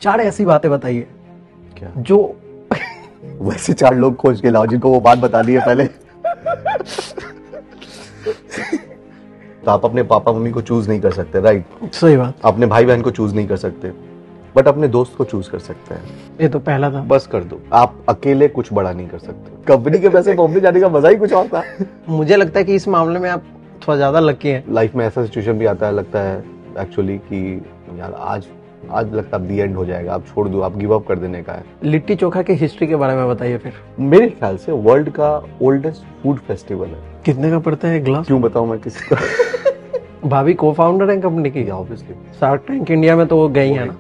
चार ऐसी बातें बताइए क्या जो वैसे चार लोग खोज के लाओ जिनको वो बात बता दी है पहले। तो आप अपने पापा मम्मी को चूज नहीं कर सकते, राइट? सही बात, अपने भाई बहन को चूज नहीं कर सकते, बट अपने दोस्त को चूज कर सकते हैं। ये तो पहला था। बस कर दो, आप अकेले कुछ बड़ा नहीं कर सकते। कंपनी के पैसे बॉम्बे जाने का मजा ही कुछ और था। मुझे लगता है कि इस मामले में आप थोड़ा ज्यादा लकी हैं। लाइफ में ऐसा सिचुएशन भी आता है, लगता है एक्चुअली कि यार आज लगता है दी एंड हो जाएगा, आप छोड़ दो, आप गिव अप कर देने का है। लिट्टी चोखा की हिस्ट्री के बारे में बताइए फिर। मेरे ख्याल से वर्ल्ड का ओल्डेस्ट फूड फेस्टिवल है। कितने का पड़ता है एक ग्लास? क्यों बताऊं मैं किसी को? भाभी को फाउंडर है कंपनी की। ऑब्वियसली शार्क टैंक इंडिया में तो वो गई है ना,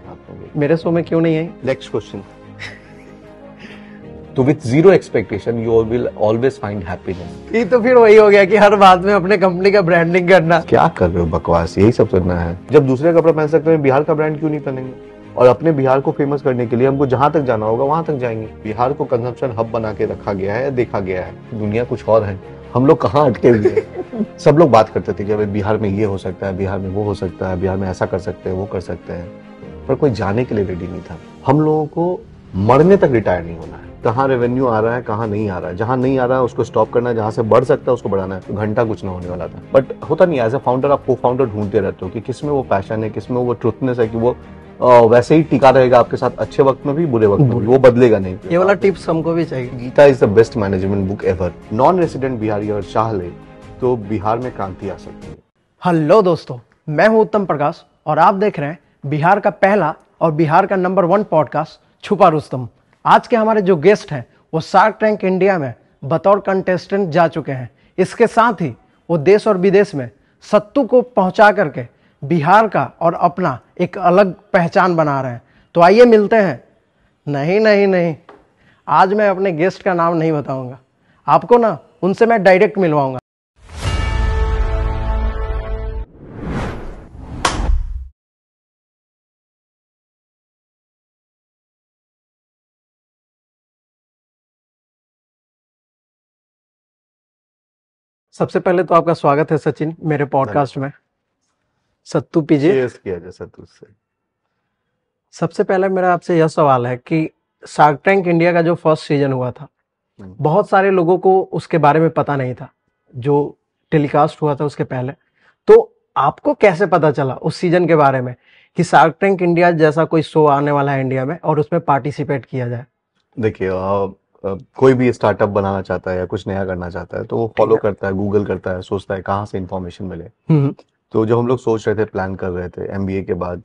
मेरे शो में क्यों नहीं आई? Next question. तो with zero expectation you will always find happiness. ये तो फिर वही हो गया कि हर बात में अपने कंपनी का ब्रांडिंग करना। क्या कर रहे हो बकवास, यही सब सुनना है? जब दूसरे कपड़ा पहन सकते हैं, बिहार का ब्रांड क्यों नहीं पहनेंगे? और अपने बिहार को फेमस करने के लिए हमको जहां तक जाना होगा वहां तक जाएंगे। बिहार को कंजम्पशन हब बना के रखा गया है, देखा गया है। दुनिया कुछ और है, हम लोग कहाँ अटके हुए हैं। सब लोग बात करते थे कि बिहार में ये हो सकता है, बिहार में वो हो सकता है, बिहार में ऐसा कर सकते हैं, वो कर सकते हैं, पर कोई जाने के लिए रेडी नहीं था। हम लोगों को मरने तक रिटायर नहीं होना है। कहाँ रेवेन्यू आ रहा है, कहाँ नहीं आ रहा है, जहां नहीं आ रहा है उसको स्टॉप करना है, जहां से बढ़ सकता है उसको बढ़ाना है। तो घंटा कुछ ना होने वाला था, बट होता नहीं। एज अ फाउंडर आप को फाउंडर ढूंढते रहते हो कि किसमें वो पैशन है, किसमें वो ट्रुथनेस है, कि वो वैसे ही टिका रहेगा आपके साथ, अच्छे वक्त में भी बुरे वक्त में भी, वो बदलेगा नहीं। ये वाला टिप्स हमको भी चाहिए। Gita is the best management book ever. Non resident Bihari अगर चाह ले तो बिहार में क्रांति आ सकती है। हेलो दोस्तों, मैं हूं उत्तम प्रकाश और आप देख रहे हैं बिहार का पहला और बिहार का नंबर 1 पॉडकास्ट छुपा रुस्तम। आज के हमारे जो गेस्ट हैं वो शार्क टैंक इंडिया में बतौर कंटेस्टेंट जा चुके हैं। इसके साथ ही वो देश और विदेश में सत्तू को पहुंचा करके बिहार का और अपना एक अलग पहचान बना रहे हैं। तो आइए मिलते हैं। नहीं, आज मैं अपने गेस्ट का नाम नहीं बताऊंगा आपको, ना उनसे मैं डायरेक्ट मिलवाऊंगा। सबसे पहले तो आपका स्वागत है सचिन मेरे पॉडकास्ट में। सत्तू पीजिए। चीयर्स किया जाए सत्तू से। सबसे पहले मेरा आपसे यह सवाल है कि शार्क टैंक इंडिया का जो फर्स्ट सीजन हुआ था, बहुत सारे लोगों को उसके बारे में पता नहीं था, जो टेलीकास्ट हुआ था उसके पहले। तो आपको कैसे पता चला उस सीजन के बारे में कि शार्क टैंक इंडिया जैसा कोई शो आने वाला है इंडिया में और उसमें पार्टिसिपेट किया जाए? देखिए, कोई भी स्टार्टअप बनाना चाहता है या कुछ नया करना चाहता है तो वो फॉलो करता है, गूगल करता है, सोचता है कहाँ से इंफॉर्मेशन मिले। तो जब हम लोग सोच रहे थे, प्लान कर रहे थे एमबीए के बाद,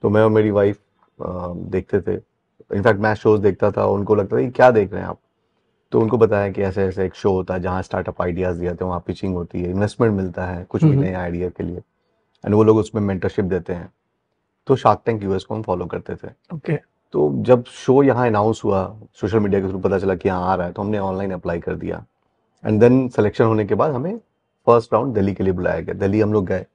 तो मैं और मेरी वाइफ देखते थे। इनफैक्ट मैं शोज देखता था, उनको लगता था कि क्या देख रहे हैं आप। तो उनको बताया कि ऐसे ऐसे एक शो होता है जहाँ स्टार्टअप आइडियाज दिए जाते हैं, वहाँ पिचिंग होती है, इन्वेस्टमेंट मिलता है कुछ भी नए आइडिया के लिए, एंड वो लोग उसमें मेंटरशिप देते हैं। तो शार्क टैंक यूएस को हम फॉलो करते थे। ओके। तो जब शो यहाँ अनाउंस हुआ, सोशल मीडिया के थ्रू पता चला कि यहाँ आ रहा है, तो हमने ऑनलाइन अप्लाई कर दिया। एंड देन सिलेक्शन होने के बाद हमें फर्स्ट राउंड दिल्ली के लिए बुलाया गया। दिल्ली हम लोग गए,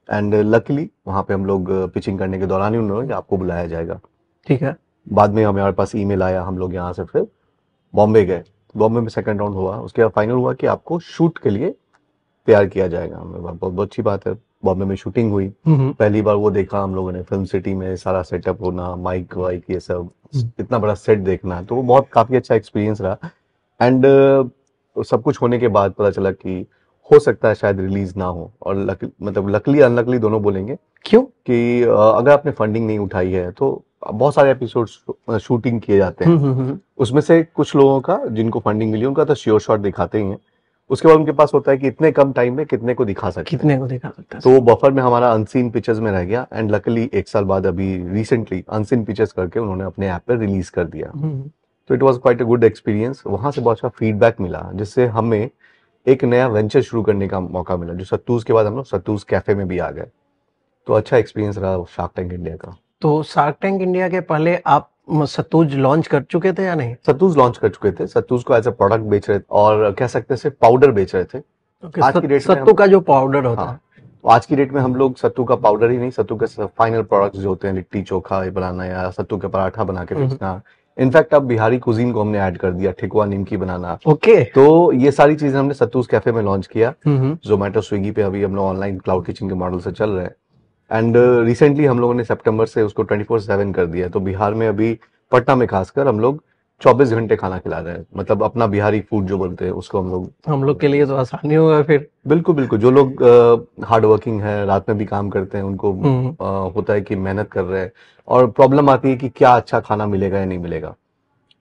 एंड लकीली वहाँ पे हम लोग पिचिंग करने के दौरान ही उन्होंने कि आपको बुलाया जाएगा। ठीक है। बाद में हमारे पास ईमेल आया, हम लोग यहाँ से फिर बॉम्बे गए। बॉम्बे में सेकंड राउंड हुआ, उसके बाद फाइनल हुआ कि आपको शूट के लिए तैयार किया जाएगा। हमें बहुत बहुत अच्छी बात है। बॉम्बे में शूटिंग हुई, पहली बार वो देखा हम लोगों ने, फिल्म सिटी में सारा सेटअप होना, माइक वाइक ये सब, इतना बड़ा सेट देखना, तो वो बहुत काफी अच्छा एक्सपीरियंस रहा। एंड सब कुछ होने के बाद पता चला कि हो सकता है शायद रिलीज ना हो, और लकली अनलकली दोनों बोलेंगे। क्यों? कि अगर आपने फंडिंग नहीं उठाई है तो बहुत सारे एपिसोड शूटिंग किए जाते हैं। उसमें से कुछ लोगों का जिनको फंडिंग मिली उनका तो श्योर शॉट दिखाते ही हैं। उसके बाद उनके पास होता है कि इतने कम टाइम में कितने को दिखा सकते हैं। तो वो बफर में हमारा अनसीन पिक्चर्स में रह गया, एंड लकीली 1 साल बाद अभी रिसेंटली अनसीन पिक्चर्स करके उन्होंने अपने ऐप पर रिलीज कर दिया। तो it was quite a good experience. वहां से बहुत अच्छा फीडबैक मिला, जिससे हमें एक नया वेंचर शुरू करने का मौका मिला, जो सत्तूज के बाद हम लोग सत्तूज कैफे में भी आ गए। तो अच्छा एक्सपीरियंस रहा शार्क टैंक इंडिया का। तो शार्क टैंक इंडिया के पहले आप सत्तूज लॉन्च कर चुके थे या नहीं? सत्तूज लॉन्च कर चुके थे। सत्तूज को एज अ प्रोडक्ट बेच रहे थे, और कह सकते हैं सिर्फ पाउडर बेच रहे थे। आज की डेट में सत्तू का जो पाउडर होता है, आज की डेट में हम लोग सत्तू का पाउडर ही नहीं, सत्तू के फाइनल प्रोडक्ट्स जो होते हैं, लिट्टी चोखा बनाना या सत्तू के पराठा बना के बेचना। इनफैक्ट अब बिहारी कुजीन को हमने ऐड कर दिया, ठेकुआ निमकी बनाना। ओके। तो ये सारी चीजें हमने सत्तूज कैफे में लॉन्च किया। जोमेटो स्विगी पे अभी हम लोग ऑनलाइन क्लाउड किचन के मॉडल से चल रहे हैं। एंड रिसेंटली हम लोगों ने सितंबर से उसको 24/7 कर दिया है। तो बिहार में अभी पटना में खासकर हम लोग 24 घंटे खाना खिला रहे हैं, मतलब अपना बिहारी फूड जो बोलते हैं उसको हम लोग के लिए तो आसानी होगा फिर। बिल्कुल बिल्कुल। जो लोग हार्ड वर्किंग है, रात में भी काम करते हैं, उनको होता है कि मेहनत कर रहे हैं और प्रॉब्लम आती है कि क्या अच्छा खाना मिलेगा या नहीं मिलेगा।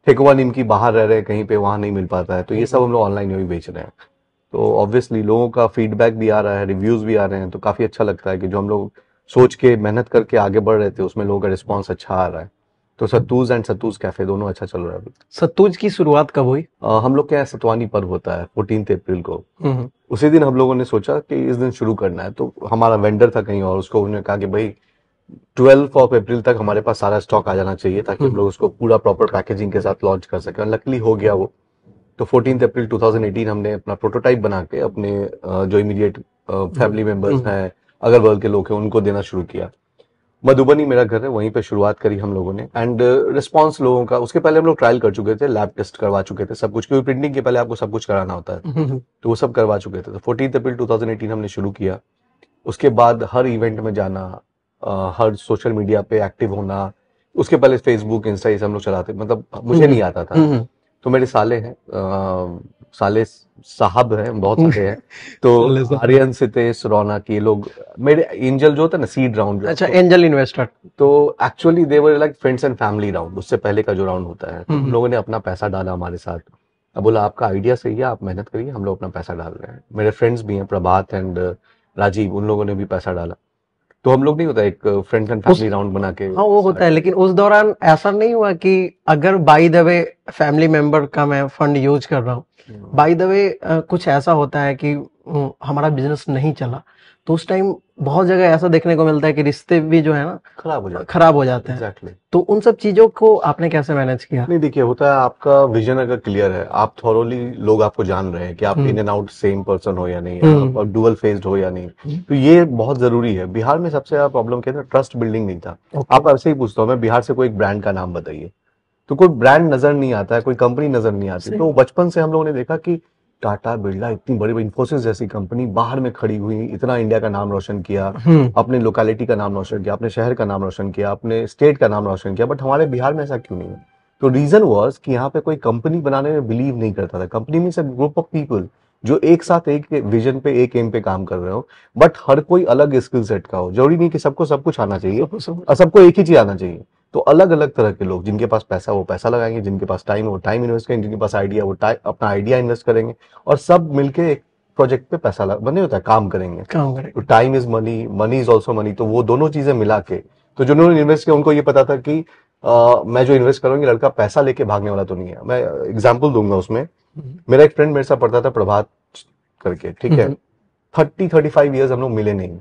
ठेकुआ निमकी बाहर रह रहे हैं कहीं पे, वहां नहीं मिल पाता है, तो ये सब हम लोग ऑनलाइन ही बेच रहे हैं। तो ऑब्वियसली लोगों का फीडबैक भी आ रहा है, रिव्यूज भी आ रहे हैं, तो काफी अच्छा लगता है कि जो हम लोग सोच के मेहनत करके आगे बढ़ रहे थे उसमें लोगों का रिस्पॉन्स अच्छा आ रहा है। तो सत्तूज एंड सत्तूज कैफे दोनों अच्छा चल रहा है अभी। सत्तूज की शुरुआत कब हुई? हम लोग के यहाँ सतवानी पर्व होता है 14 अप्रैल को। उसी दिन हम लोगों ने सोचा कि इस दिन शुरू करना है, तो हमारा वेंडर था कहीं और, उसको उन्होंने कहा कि भाई 12 अप्रैल तक हमारे पास सारा स्टॉक आ जाना चाहिए ताकि हम लोग उसको पूरा प्रॉपर पैकेजिंग के साथ लॉन्च कर सकें। लकीली हो गया वो। तो 14 अप्रैल 2018 हमने अपना प्रोटोटाइप बना के अपने जो इमीडिएट फैमिली मेंबर्स हैं, अगल बगल के लोग हैं, उनको देना शुरू किया। मधुबनी मेरा घर है, वहीं पे शुरुआत करी हम लोगों ने। एंड रिस्पांस लोगों का, उसके पहले हम लोग ट्रायल कर चुके थे, लैब टेस्ट करवा चुके थे सब कुछ, क्योंकि प्रिंटिंग के पहले आपको सब कुछ कराना होता है, तो वो सब करवा चुके थे। तो 14 अप्रैल 2018 हमने शुरू किया। उसके बाद हर इवेंट में जाना, हर सोशल मीडिया पे एक्टिव होना। उसके पहले फेसबुक इंस्टा ये सब हम लोग चलाते, मतलब मुझे नहीं आता था। तो मेरे साले हैं, साले साहब हैं, बहुत सारे हैं। तो आर्यन, सितेश, रौनक, ये लोग मेरे एंजल जो होता है ना, सीड राउंड। अच्छा, एंजल इन्वेस्टर। तो actually they were like friends and family round, उससे पहले का जो राउंड होता है। तो हम लोगों ने अपना पैसा डाला हमारे साथ। अब बोला आपका आइडिया सही है, आप मेहनत करिए, हम लोग अपना पैसा डाल रहे हैं। मेरे फ्रेंड्स भी हैं, प्रभात एंड राजीव, उन लोगों ने भी पैसा डाला। तो हम लोग नहीं होता एक फ्रेंड्स एंड फैमिली राउंड बना के। हाँ, वो होता है, लेकिन उस दौरान ऐसा नहीं हुआ कि अगर by the way family member का मैं फंड यूज कर रहा हूँ, बाय द वे कुछ ऐसा होता है कि हमारा बिजनेस नहीं चला, तो उस टाइम बहुत जगह ऐसा देखने को मिलता है कि रिश्ते भी जो है ना खराब हो जाते हैं। एग्जैक्टली। तो उन सब चीजों को आपने कैसे मैनेज किया? नहीं देखिए, होता है आपका विजन अगर क्लियर है, आप थॉरोली, लोग आपको जान रहे हैं कि आप in and out same person हो या नहीं, आप डुअल फेस्ड हो या नहीं, तो ये बहुत जरूरी है। बिहार में सबसे ज्यादा प्रॉब्लम क्या था, ट्रस्ट बिल्डिंग नहीं था। आप ऐसे ही पूछता हूँ मैं, बिहार से कोई एक ब्रांड का नाम बताइए, तो कोई ब्रांड नजर नहीं आता है, कोई कंपनी नजर नहीं आती। तो बचपन से हम लोगों ने देखा कि टाटा, बिरला, इतनी बड़ी बड़ी इन्फोसिस जैसी कंपनी बाहर में खड़ी हुई, इतना इंडिया का नाम रोशन किया, अपने लोकेलिटी का नाम रोशन किया, अपने शहर का नाम रोशन किया, अपने स्टेट का नाम रोशन किया, बट हमारे बिहार में ऐसा क्यों नहीं है? तो रीजन वाज कि यहाँ पे कोई कंपनी बनाने में बिलीव नहीं करता था। Company means a group of people जो एक साथ एक विजन पे, एक एम पे काम कर रहे हो, बट हर कोई अलग स्किल सेट का हो। जरूरी नहीं कि सबको सब कुछ आना चाहिए और सबको एक ही चीज आना चाहिए। तो अलग अलग तरह के लोग, जिनके पास पैसा वो पैसा लगाएंगे, जिनके पास टाइम वो टाइम इन्वेस्ट करेंगे, जिनके पास आइडिया वो अपना आइडिया इन्वेस्ट करेंगे, और सब मिलके एक प्रोजेक्ट पे पैसा बने होता है, काम करेंगे। तो time is money, money is also money. तो वो दोनों चीजें मिला के, तो जिन्होंने इन्वेस्ट किया उनको ये पता था कि मैं जो इन्वेस्ट करूंगी, लड़का पैसा लेके भागने वाला तो नहीं है। मैं एग्जाम्पल दूंगा उसमें। मेरा एक फ्रेंड मेरे साथ पढ़ता था, प्रभात करके, ठीक है। 35 ईयर्स हम लोग मिले नहीं,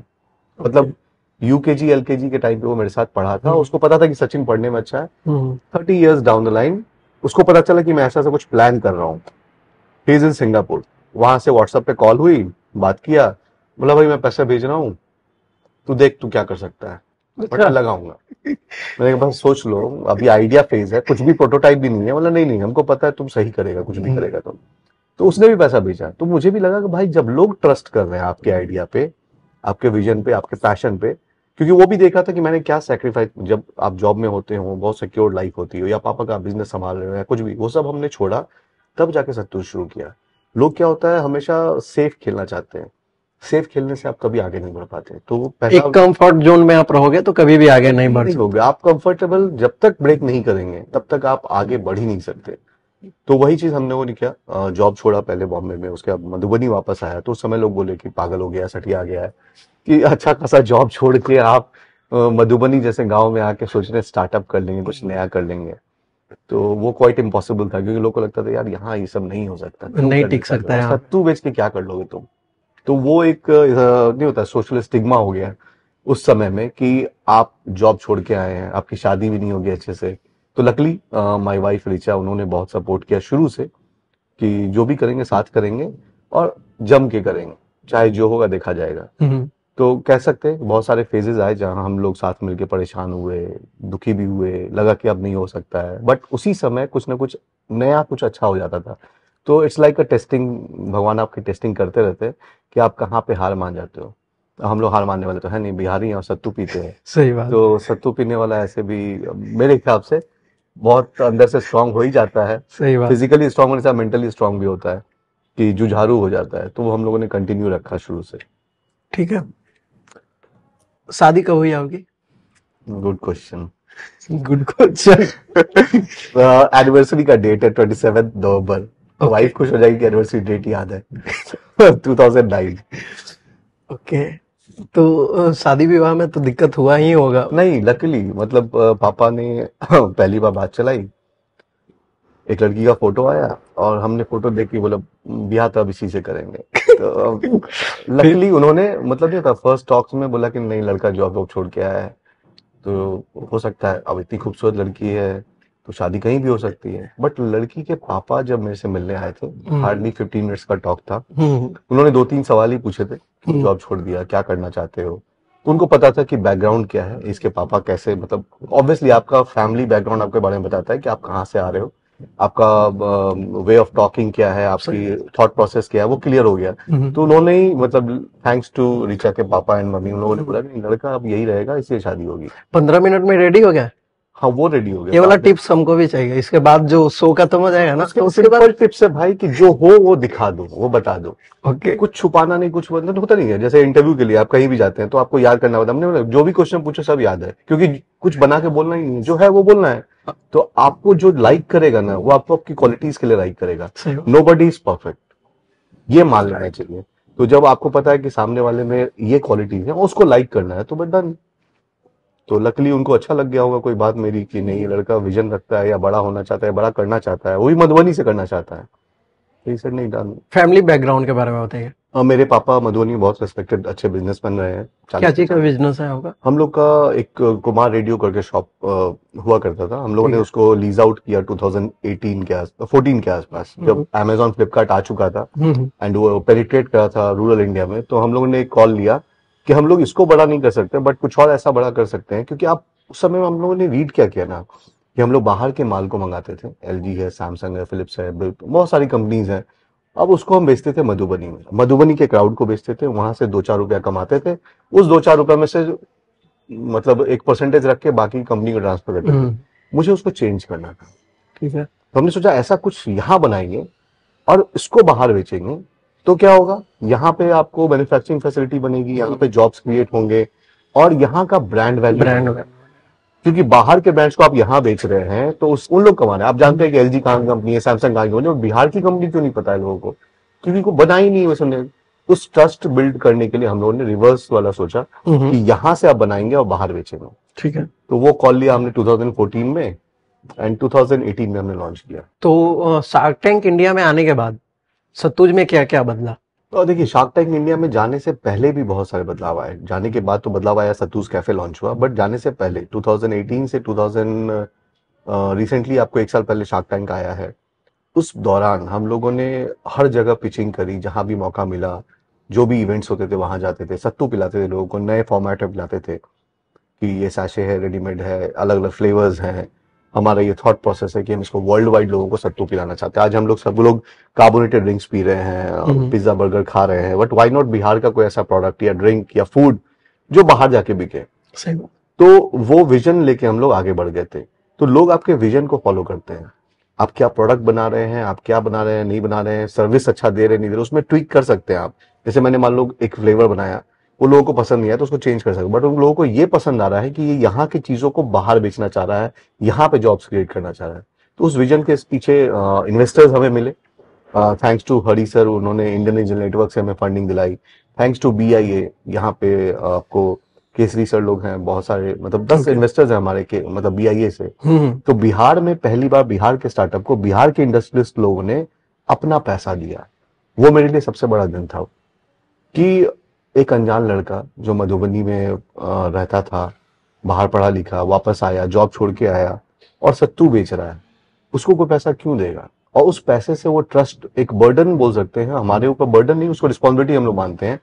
मतलब यूकेजी एलकेजी के टाइम पे वो मेरे साथ पढ़ा था। उसको पता था कि सचिन पढ़ने में अच्छा है। 30 ईयर्स डाउन द लाइन उसको पता चला कि मैं ऐसा कुछ प्लान कर रहा हूँ। He is in Singapore. वहां से व्हाट्सएप पे कॉल हुई, बात किया, बोला भाई मैं पैसा भेज रहा हूँ, तू देख तू क्या कर सकता है, बट लगाऊंगा। मैंने कहा बस सोच लो, अभी आइडिया फेज है, कुछ भी प्रोटोटाइप भी नहीं है। बोला नहीं नहीं, हमको पता है तुम सही करेगा, कुछ भी करेगा तुम। तो उसने भी पैसा भेजा। तो मुझे भी लगा कि भाई जब लोग ट्रस्ट कर रहे हैं आपके आइडिया पे, आपके विजन पे, आपके पैशन पे, क्योंकि वो भी देखा था कि मैंने क्या सेक्रीफाइस, जब आप जॉब में होते हो, बहुत सिक्योर लाइफ होती हो, या पापा का बिजनेस संभाल रहे हो या कुछ भी, वो सब हमने छोड़ा, तब जाके सत्तू शुरू किया। लोग क्या होता है, हमेशा सेफ खेलना चाहते हैं। सेफ खेलने से आप कभी आगे नहीं बढ़ पाते। तो एक कंफर्ट जोन में आप रहोगे तो कभी भी आगे नहीं बढ़ सकते। आप कंफर्टेबल जब तक ब्रेक नहीं करेंगे तब तक आप आगे बढ़ ही नहीं सकते। तो वही चीज हमने वो नहीं किया। जॉब छोड़ा पहले बॉम्बे में, उसके बाद मधुबनी वापस आया। तो उस समय लोग बोले कि पागल हो गया, सठिया गया है, कि अच्छा खासा जॉब छोड़ के आप मधुबनी जैसे गांव में आके सोच रहे स्टार्टअप कर लेंगे, कुछ नया कर लेंगे। तो वो क्वाइट इम्पॉसिबल था, क्योंकि लोगों को लगता था यार यहाँ ये सब नहीं हो सकता, नहीं टिक सकता है, सत्तू बेच के क्या कर लोगे तुम। तो वो एक नहीं होता, सोशल स्टिग्मा हो गया उस समय में कि आप जॉब छोड़ के आए हैं, आपकी शादी भी नहीं होगी अच्छे से। तो लकली माय वाइफ रिचा, उन्होंने बहुत सपोर्ट किया शुरू से कि जो भी करेंगे साथ करेंगे और जम के करेंगे, चाहे जो होगा देखा जाएगा। तो कह सकते हैं बहुत सारे फेजेस आए जहां हम लोग साथ मिलके परेशान हुए, दुखी भी हुए, लगा कि अब नहीं हो सकता है, बट उसी समय कुछ ना कुछ नया, कुछ अच्छा हो जाता था। तो इट्स लाइक अ टेस्टिंग, भगवान आपकी टेस्टिंग करते रहते हैं कि आप कहाँ पे हार मान जाते हो। हम लोग हार मानने वाले तो है नहीं, बिहारी हैं और सत्तू पीते हैं। सही बात। तो सत्तू पीने वाला ऐसे भी मेरे हिसाब से बहुत अंदर से स्ट्रांग हो ही जाता है। सही बात। फिजिकली स्ट्रांग होने से मेंटली स्ट्रांग भी होता है कि जुझारू हो जाता है। तो वो हम लोगों ने कंटिन्यू रखा शुरू से। ठीक है, शादी कब हुई आपकी? Good question. Good question. Anniversary का डेट है 27 नवंबर। Okay. वाइफ खुश हो जाएगी कि एनिवर्सरी डेट याद है। 2009। ओके, तो शादी विवाह में तो दिक्कत हुआ ही होगा। नहीं, लकीली मतलब पापा ने पहली बार बात चलाई, एक लड़की का फोटो आया और हमने फोटो देख के बोला ब्याह तो अब इसी से करेंगे। तो लकीली उन्होंने मतलब नहीं था, फर्स्ट टॉक्स में बोला कि नहीं, लड़का जॉब वॉब छोड़ के आया है तो हो सकता है, अब इतनी खूबसूरत लड़की है तो शादी कहीं भी हो सकती है। बट लड़की के पापा जब मेरे से मिलने आए थे, हार्डली 15 मिनट्स का टॉक था, उन्होंने 2-3 सवाल ही पूछे थे, जॉब छोड़ दिया, क्या करना चाहते हो। तो उनको पता था कि बैकग्राउंड क्या है, इसके पापा कैसे, मतलब ऑब्वियसली आपका फैमिली बैकग्राउंड आपके बारे में बताता है कि आप कहाँ से आ रहे हो, आपका वे ऑफ टॉकिंग क्या है, आपकी थॉट प्रोसेस क्या है, वो क्लियर हो गया। तो उन्होंने ही मतलब थैंक्स टू रिचा के पापा एंड मम्मी, उन लोगों ने बोला नहीं, लड़का अब यही रहेगा, इसलिए शादी होगी। 15 मिनट में रेडी हो गया? हाँ, वो रेडी हो गया। ये वाला टिप्स हमको भी चाहिए, इसके बाद जो शो खत्म हो जाएगा ना तो उसके बाद सिंपल टिप्स है भाई कि जो हो वो दिखा दो, वो बता दो। ओके। कुछ छुपाना नहीं, कुछ मतलब होता नहीं है। जैसे इंटरव्यू के लिए आप कहीं भी जाते हैं तो आपको याद करना होता है, हमने बोला जो भी क्वेश्चन पूछो सब याद है, क्योंकि कुछ बना के बोलना ही नहीं है, जो है वो बोलना है। तो आपको जो लाइक करेगा ना, वो आपको आपकी क्वालिटीज के लिए लाइक करेगा। नोबडी इज परफेक्ट, ये मान लेना चाहिए। तो जब आपको पता है कि सामने वाले में ये क्वालिटीज है, उसको लाइक करना है, तो बट डन। तो लकीली उनको अच्छा लग गया होगा कोई बात मेरी कि नहीं, ये लड़का विजन रखता है या बड़ा होना चाहता है, बड़ा करना चाहता है, वो भी मधुबनी से करना चाहता है। तो सर नहीं डन। फैमिली बैकग्राउंड के बारे में बताइए। मेरे पापा मधुबनी बहुत रेस्पेक्टेड अच्छे बिजनेसमैन रहे हैं। क्या चीज का बिजनेस है आपका? हम लोग का एक कुमार रेडियो करके शॉप हुआ करता था। हम लोगों ने उसको लीज आउट किया 2018 के 14 के आसपास, जब अमेजॉन फ्लिपकार्ट आ चुका था एंड वो पेनिट्रेट करा था रूरल इंडिया में। तो हम लोगों ने एक कॉल लिया कि हम लोग इसको बड़ा नहीं कर सकते बट कुछ और ऐसा बड़ा कर सकते हैं, क्योंकि आप उस समय हम लोगों ने रीड क्या किया ना कि हम लोग बाहर के माल को मंगाते थे, LG है, सैमसंग है, फिलिप्स है, बहुत सारी कंपनीज हैं। अब उसको हम बेचते थे मधुबनी में, मधुबनी के क्राउड को बेचते थे, वहां से 2-4 रुपया कमाते थे। उस 2-4 रुपया में से मतलब एक परसेंटेज रख के बाकी कंपनी को ट्रांसफर करते थे। मुझे उसको चेंज करना था। ठीक है, तो हमने सोचा ऐसा कुछ यहाँ बनाएंगे और इसको बाहर बेचेंगे, तो क्या होगा, यहाँ पे आपको मैन्युफैक्चरिंग फैसिलिटी बनेगी, यहाँ पे जॉब्स क्रिएट होंगे और यहाँ का ब्रांड वैल्यू, क्योंकि बाहर के ब्रांड्स को आप यहाँ बेच रहे हैं तो उन लोग कमा रहे हैं। आप जानते हैं कि LG कहाँ की कंपनी है, सैमसंग कहाँ की कंपनी है, बिहार की कंपनी क्यों नहीं पता है लोगों को, क्योंकि को बना ही नहीं है वैसे। उस ट्रस्ट बिल्ड करने के लिए हम लोगों ने रिवर्स वाला सोचा कि यहाँ से आप बनाएंगे और बाहर बेचेंगे। ठीक है, तो वो कॉल लिया हमने 2014 में एंड 2018 में हमने लॉन्च किया। तो शार्क टैंक इंडिया में आने के बाद सत्तूज में क्या क्या बदला? तो देखिए, शार्क टैंक इंडिया में जाने से पहले भी बहुत सारे बदलाव आए। जाने के बाद तो बदलाव आया, सत्तूज कैफे लॉन्च हुआ, बट जाने से पहले 2018 से 2000 रिसेंटली आपको 1 साल पहले शार्क टैंक आया है। उस दौरान हम लोगों ने हर जगह पिचिंग करी, जहां भी मौका मिला, जो भी इवेंट्स होते थे वहां जाते थे, सत्तू पिलाते थे लोगों को, नए फॉर्मेट में पिलाते थे कि ये सैशे है, रेडीमेड है, अलग अलग फ्लेवर्स हैं। हमारा ये थॉट प्रोसेस है कि हम इसको वर्ल्ड वाइड लोगों को सत्तू पिलाना चाहते हैं। आज हम लोग सब लोग कार्बोनेटेड ड्रिंक्स पी रहे हैं, पिज्जा बर्गर खा रहे हैं, बट व्हाई नॉट बिहार का कोई ऐसा प्रोडक्ट या ड्रिंक या फूड जो बाहर जाके बिके। तो वो विजन लेके हम लोग आगे बढ़ गए थे। तो लोग आपके विजन को फॉलो करते हैं, आप क्या प्रोडक्ट बना रहे हैं, आप क्या बना रहे हैं, नहीं बना रहे हैं, सर्विस अच्छा दे रहे हैं, नहीं दे रहे, उसमें ट्विक कर सकते हैं आप। जैसे मैंने मान लो एक फ्लेवर बनाया, वो लोगों को पसंद नहीं आया तो उसको चेंज कर सकते, बट उन लोगों को ये पसंद आ रहा है कि ये यहाँ की चीजों को बाहर बेचना चाह रहा है, यहाँ पे जॉब्स क्रिएट करना चाह रहा है। तो उस विजन के पीछे इन्वेस्टर्स हमें मिले, थैंक्स टू हरी सर, उन्होंने इंडियन एंजल नेटवर्क से हमें फंडिंग दिलाई। थैंक्स टू BIA, यहाँ पे आपको केसरी सर लोग हैं, बहुत सारे, मतलब 10 इन्वेस्टर्स हैं हमारे के, मतलब BIA से। तो बिहार में पहली बार बिहार के स्टार्टअप को बिहार के इंडस्ट्रियलिस्ट लोगों ने अपना पैसा दिया। वो मेरे लिए सबसे बड़ा दिन था कि एक अनजान लड़का जो मधुबनी में रहता था, बाहर पढ़ा लिखा, वापस आया, जॉब छोड़ के आया और सत्तू बेच रहा है, उसको कोई पैसा क्यों देगा? और उस पैसे से वो ट्रस्ट, एक बर्डन बोल सकते हैं हमारे ऊपर, बर्डन नहीं, उसको रिस्पॉन्सिबिलिटी हम लोग मानते हैं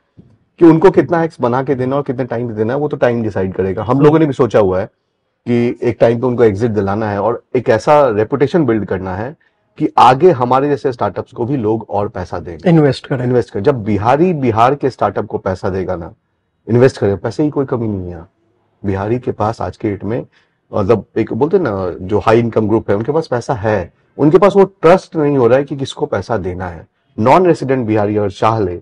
कि उनको कितना एक्स बना के देना और कितने टाइम पे देना है, वो तो टाइम डिसाइड करेगा। हम लोगों ने भी सोचा हुआ है कि एक टाइम पे उनको एग्जिट दिलाना है और एक ऐसा रेपुटेशन बिल्ड करना है कि आगे हमारे जैसे स्टार्टअप्स को भी लोग और पैसा देंगे, इन्वेस्ट कर। जब बिहार के स्टार्टअप को पैसा देगा ना, इन्वेस्ट करें, पैसे की कोई कमी नहीं है यहाँ। बिहारी के पास आज के डेट में, मतलब एक बोलते हैं ना जो हाई इनकम ग्रुप है, उनके पास पैसा है, उनके पास वो ट्रस्ट नहीं हो रहा है कि किसको पैसा देना है। नॉन रेसिडेंट बिहारी अगर चाह ले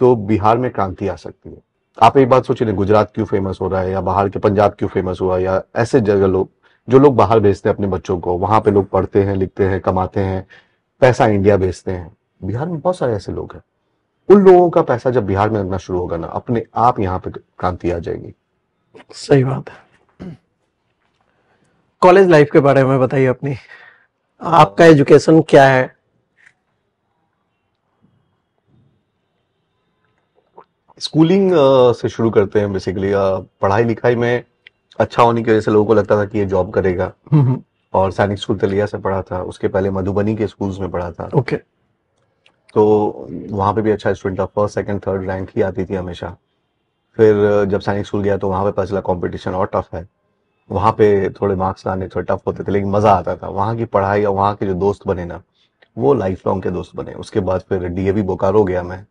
तो बिहार में क्रांति आ सकती है। आप एक बात सोचिए, गुजरात क्यों फेमस हो रहा है, या बाहर के पंजाब क्यों फेमस हुआ, या ऐसे जगह लोग जो लोग बाहर भेजते हैं अपने बच्चों को, वहां पे लोग पढ़ते हैं, लिखते हैं, कमाते हैं, पैसा इंडिया भेजते हैं। बिहार में बहुत सारे ऐसे लोग हैं। उन लोगों का पैसा जब बिहार में लगना शुरू होगा ना, अपने आप यहाँ पे क्रांति आ जाएगी। सही बात है। कॉलेज लाइफ के बारे में बताइए अपनी, आपका एजुकेशन क्या है? स्कूलिंग से शुरू करते हैं। बेसिकली पढ़ाई लिखाई में अच्छा होने की वजह से लोगों को लगता था कि ये जॉब करेगा, और सैनिक स्कूल तेलिया से पढ़ा था, उसके पहले मधुबनी के स्कूल्स में पढ़ा था। ओके। तो वहां पे भी अच्छा स्टूडेंट था, फर्स्ट सेकंड थर्ड रैंक ही आती थी हमेशा। फिर जब सैनिक स्कूल गया तो वहां पे पता चला कॉम्पिटिशन और टफ है, वहां पे थोड़े मार्क्स लाने थोड़े टफ होते थे, लेकिन मजा आता था। वहां की पढ़ाई और वहां के जो दोस्त बने ना, वो लाइफ लॉन्ग के दोस्त बने। उसके बाद फिर डीएवी बोकारो गया मैं,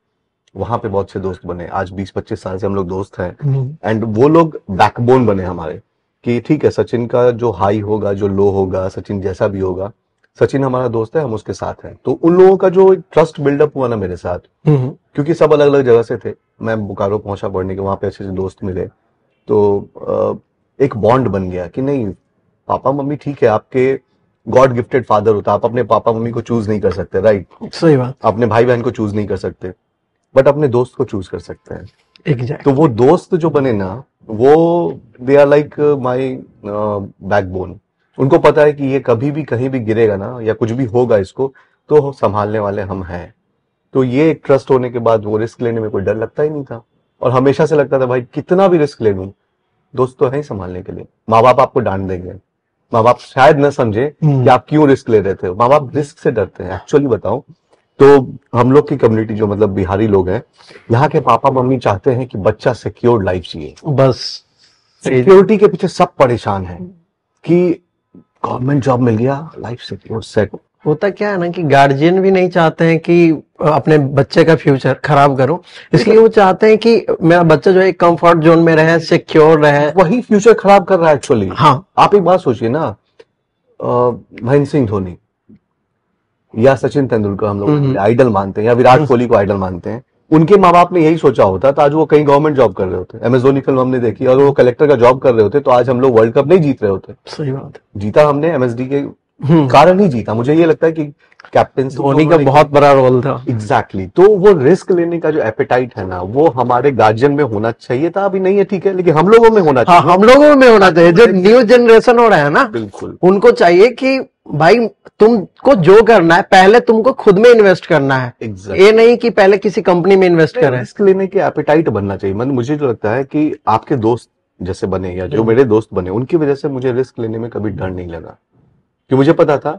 वहां पे बहुत से दोस्त बने। आज 20-25 साल से हम लोग दोस्त हैं, एंड वो लोग बैकबोन बने हमारे, कि ठीक है सचिन का जो हाई होगा, जो लो होगा, सचिन जैसा भी होगा, सचिन हमारा दोस्त है, हम उसके साथ हैं। तो उन लोगों का जो ट्रस्ट बिल्डअप हुआ ना मेरे साथ, क्योंकि सब अलग अलग जगह से थे, मैं बोकारो पहुंचा पढ़ने के, वहां पे अच्छे से दोस्त मिले, तो एक बॉन्ड बन गया कि नहीं, पापा मम्मी ठीक है, आपके गॉड गिफ्टेड फादर होता, आप अपने पापा मम्मी को चूज नहीं कर सकते, राइट? सही बात। अपने भाई बहन को चूज नहीं कर सकते, बट अपने दोस्त को चूज कर सकते हैं। Exactly. तो वो दोस्त जो बने ना, वो they are like my backbone. उनको पता है कि ये कभी भी कहीं भी गिरेगा ना, या कुछ भी होगा इसको, तो संभालने वाले हम हैं। तो ये एक ट्रस्ट होने के बाद वो रिस्क लेने में कोई डर लगता ही नहीं था, और हमेशा से लगता था भाई कितना भी रिस्क ले लूं, दोस्त तो है ही संभालने के लिए। माँ बाप आपको डांट देंगे, माँ बाप शायद न समझे कि आप क्यों रिस्क ले रहे थे, माँ बाप रिस्क से डरते हैं। एक्चुअली बताऊं तो हम लोग की कम्युनिटी जो मतलब बिहारी लोग हैं, यहाँ के पापा मम्मी चाहते हैं कि बच्चा सिक्योर्ड लाइफ चाहिए, बस सिक्योरिटी के पीछे सब परेशान हैं कि गवर्नमेंट जॉब मिल गया, लाइफ सिक्योर सेट। होता क्या है ना कि गार्जियन भी नहीं चाहते हैं कि अपने बच्चे का फ्यूचर खराब करो, इसलिए वो चाहते हैं कि मेरा बच्चा जो है कंफर्ट जोन में रहे, सिक्योर रहे। वही फ्यूचर खराब कर रहा है एक्चुअली। हाँ, आप एक बात सोचिए ना, महेंद्र सिंह धोनी या सचिन तेंदुलकर हम लोग आइडल मानते हैं, या विराट कोहली को आइडल मानते हैं, उनके माँ बाप ने यही सोचा होता तो आज वो कहीं गवर्नमेंट जॉब कर रहे होते। एमएस धोनी फिल्म हमने देखी, और वो कलेक्टर का जॉब कर रहे होते तो आज हम लोग वर्ल्ड कप नहीं जीत रहे होते। सही बात है। जीता हमने एमएसडी के कारण ही जीता। मुझे ये लगता है कि कैप्टन धोनी का बहुत बड़ा रोल था। एग्जैक्टली। तो वो रिस्क लेने का जो एपेटाइट है ना, वो हमारे गार्जियन में होना चाहिए था। अभी नहीं है, ठीक है, लेकिन हम लोगों में होना चाहिए। हाँ, हम लोगों में होना चाहिए। जो न्यू जनरेशन हो रहा है ना, बिल्कुल, उनको चाहिए कि भाई तुमको जो करना है पहले तुमको खुद में इन्वेस्ट करना है। Exactly. ये नहीं कि पहले किसी कंपनी में इन्वेस्ट करें। रिस्क लेने के एपेटाइट बनना चाहिए। मतलब मुझे जो लगता है कि आपके दोस्त जैसे बने, या जो मेरे दोस्त बने, उनकी वजह से मुझे रिस्क लेने में कभी डर नहीं लगा, कि मुझे पता था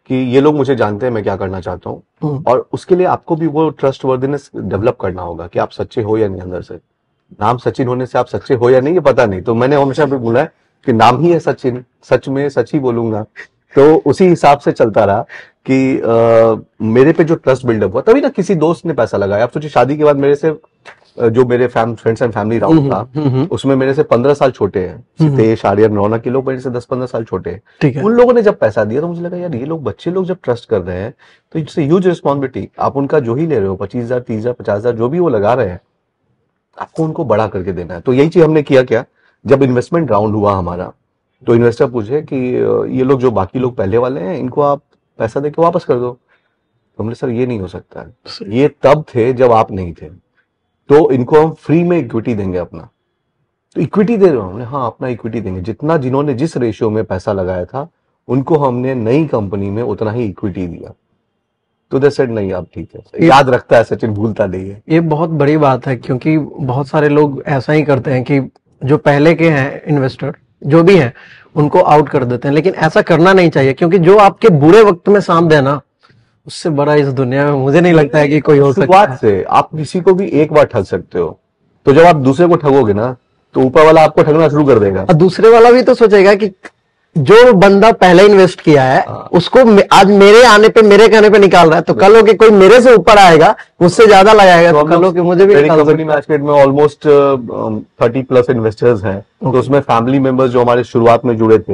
कि ये लोग मुझे जानते हैं मैं क्या करना चाहता हूँ, और उसके लिए आपको भी वो ट्रस्ट वर्दीनेस डेवलप करना होगा कि आप सच्चे हो या नहीं। अंदर से नाम सचिन होने से आप सच्चे हो या नहीं ये पता नहीं, तो मैंने हमेशा भी बोला है कि नाम ही है सचिन, सच में सच ही बोलूंगा। तो उसी हिसाब से चलता रहा कि मेरे पे जो ट्रस्ट बिल्डअप हुआ, तभी ना किसी दोस्त ने पैसा लगाया। आप सोचिए, शादी के बाद मेरे से जो मेरे फ्रेंड्स एंड फैमिली राउंड था, उसमें मेरे से 15 साल छोटे हैं, सितेश, आर्यन, रौनक, लोग मेरे से 10-15 साल छोटे हैं। उन लोगों ने जब पैसा दिया तो मुझे लगा यार ये लोग, बच्चे लोग जब ट्रस्ट कर रहे हैं तो इट्स ह्यूज रिस्पॉन्सिबिलिटी। आप उनका जो ही ले रहे हो, 25,000, 30,000, 50,000 जो भी वो लगा रहे हैं, आपको उनको बड़ा करके देना है। तो यही चीज हमने किया। क्या, जब इन्वेस्टमेंट राउंड हुआ हमारा, तो इन्वेस्टर पूछे कि ये लोग जो बाकी लोग पहले वाले हैं, इनको आप पैसा देके वापस कर दो। तो हमने, सर ये नहीं हो सकता है, ये तब थे जब आप नहीं थे, तो इनको हम फ्री में इक्विटी देंगे अपना। तो इक्विटी दे रहे हो हमने? हाँ, अपना इक्विटी देंगे। जितना जिन्होंने जिस रेशियो में पैसा लगाया था, उनको हमने नई कंपनी में उतना ही इक्विटी दिया। तो दे सेड नहीं, आप ठीक है। याद रखता है सचिन, भूलता नहीं है। ये बहुत बड़ी बात है, क्योंकि बहुत सारे लोग ऐसा ही करते हैं कि जो पहले के हैं इन्वेस्टर जो भी हैं, उनको आउट कर देते हैं। लेकिन ऐसा करना नहीं चाहिए, क्योंकि जो आपके बुरे वक्त में साथ देना, उससे बड़ा इस दुनिया में मुझे नहीं लगता है कि कोई हो सकता है। शुरुआत से आप किसी को भी एक बार ठग सकते हो, तो जब आप दूसरे को ठगोगे ना, तो ऊपर वाला आपको ठगना शुरू कर देगा। और दूसरे वाला भी तो सोचेगा कि जो बंदा पहले इन्वेस्ट किया है उसको आज मेरे आने पे, मेरे कहने पे निकाल रहा है, तो कल हो के कोई मेरे से ऊपर आएगा, मुझसे ज्यादा लगाएगा, तो कल हो के मुझे भी निकाल कंपनी मार्केट में ऑलमोस्ट 30+ इन्वेस्टर्स हैं। तो उसमें फैमिली मेंबर्स जो हमारे शुरुआत में जुड़े थे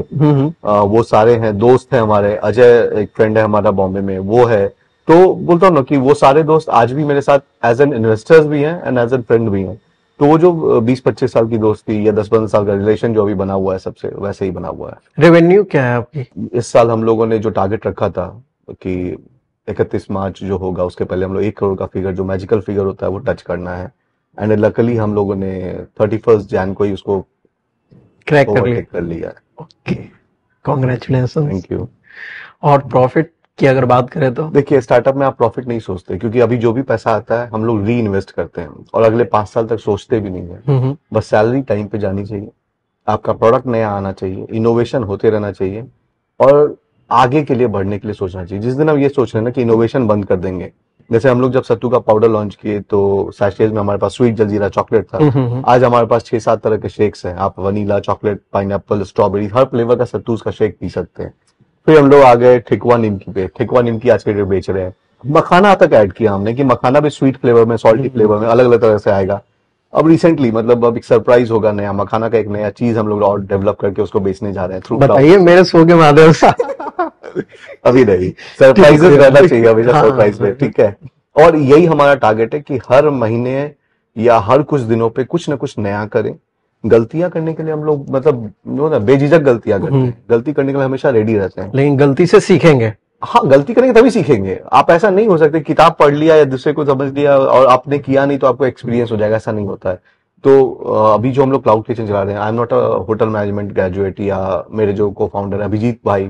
वो सारे हैं, दोस्त हैं हमारे। अजय एक फ्रेंड है हमारा बॉम्बे में, वो है। तो बोलता हूँ ना कि वो सारे दोस्त आज भी मेरे साथ एज एन इन्वेस्टर्स भी हैं एंड एज एन फ्रेंड भी हैं। तो वो जो 20-25 साल की दोस्ती या 10-15 साल का रिलेशन जो अभी बना हुआ है सबसे, वैसे ही बना हुआ है। रेवेन्यू क्या है आपकी? इस साल हम लोगों ने जो टारगेट रखा था कि 31 मार्च जो होगा उसके पहले हम लोग 1 करोड़ का फिगर, जो मैजिकल फिगर होता है, वो टच करना है। एंड लकली हम लोगों ने 31 जैन को ही उसको क्रैक कर लिया है। Okay, congratulation. Thank you. और प्रॉफिट की अगर बात करें तो देखिए, स्टार्टअप में आप प्रॉफिट नहीं सोचते, क्योंकि अभी जो भी पैसा आता है हम लोग री इन्वेस्ट करते हैं और अगले 5 साल तक सोचते भी नहीं है। बस सैलरी टाइम पे जानी चाहिए, आपका प्रोडक्ट नया आना चाहिए, इनोवेशन होते रहना चाहिए और आगे के लिए बढ़ने के लिए सोचना चाहिए। जिस दिन हम ये सोच रहे हैं ना कि इनोवेशन बंद कर देंगे, जैसे हम लोग जब सत्तू का पाउडर लॉन्च किए तो सैशेज में हमारे पास स्वीट जलजीरा चॉकलेट था। आज हमारे पास 6-7 तरह के शेक्स हैं। आप वनीला, चॉकलेट, पाइनएप्पल, स्ट्रॉबेरी, हर फ्लेवर का सत्तू का शेक पी सकते हैं। फिर हम लोग आ गए ठेकुआ निमकी पे। ठेकुआ निमकी आज के डेट बेच रहे हैं। मखाना तक ऐड किया हमने कि मखाना भी स्वीट फ्लेवर में, सॉल्टी फ्लेवर में, अलग अलग तरह से आएगा। अब रिसेंटली, मतलब अब एक सरप्राइज होगा नया, मखाना का एक नया चीज हम लोग और डेवलप करके उसको बेचने जा रहे हैं थ्रू। बताइए मेरे शो के माध्यम से। अभी नहीं, सरप्राइजेस रहना चाहिए हमेशा सरप्राइज में, ठीक है। और यही हमारा टारगेट है कि हर महीने या हर कुछ दिनों पे कुछ ना कुछ नया करें। गलतियां करने के लिए हम लोग, मतलब जो ना, बेझिझक गलतियां करते हैं। गलती करने के लिए हमेशा रेडी रहते हैं, लेकिन गलती से सीखेंगे। हाँ, गलती करेंगे तभी सीखेंगे। आप ऐसा नहीं हो सकते किताब पढ़ लिया या दूसरे को समझ लिया और आपने किया नहीं तो आपको एक्सपीरियंस हो जाएगा, ऐसा नहीं होता है। तो अभी जो हम लोग क्लाउड किचन चला रहे हैं, I am not a hotel management graduate, या मेरे जो को फाउंडर है अभिजीत भाई,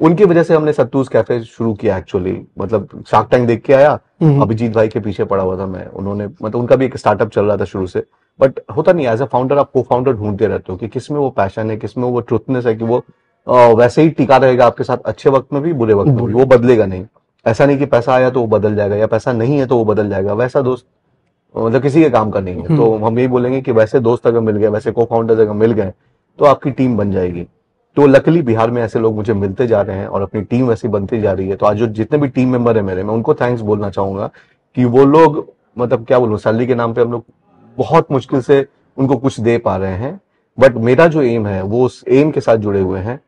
उनकी वजह से हमने सत्तूस कैफे शुरू किया एक्चुअली। मतलब शार्क टैंक देख के आया, अभिजीत भाई के पीछे पड़ा हुआ था मैं। उन्होंने, मतलब उनका भी एक स्टार्टअप चल रहा था शुरू से, बट होता नहीं, एज अ फाउंडर आप को फाउंडर ढूंढते रहते हो कि किसमें वो पैशन है, किसमें वो ट्रुथनेस है, कि वो वैसे ही टिका रहेगा आपके साथ, अच्छे वक्त में भी बुरे वक्त में भी, वो बदलेगा नहीं। ऐसा नहीं कि पैसा आया तो वो बदल जाएगा या पैसा नहीं है तो वो बदल जाएगा। वैसा दोस्त मतलब किसी के काम का नहीं है। तो हम यही बोलेंगे कि वैसे दोस्त अगर मिल गए, वैसे को फाउंडर्स अगर मिल गए, तो आपकी टीम बन जाएगी। तो लकीली बिहार में ऐसे लोग मुझे मिलते जा रहे हैं और अपनी टीम वैसी बनती जा रही है। तो आज जो जितने भी टीम मेंबर है मेरे, मैं उनको थैंक्स बोलना चाहूंगा कि वो लोग, मतलब क्या बोलूं, सैलरी के नाम पे हम लोग बहुत मुश्किल से उनको कुछ दे पा रहे हैं। बट मेरा जो एम है वो उस एम के साथ जुड़े हुए हैं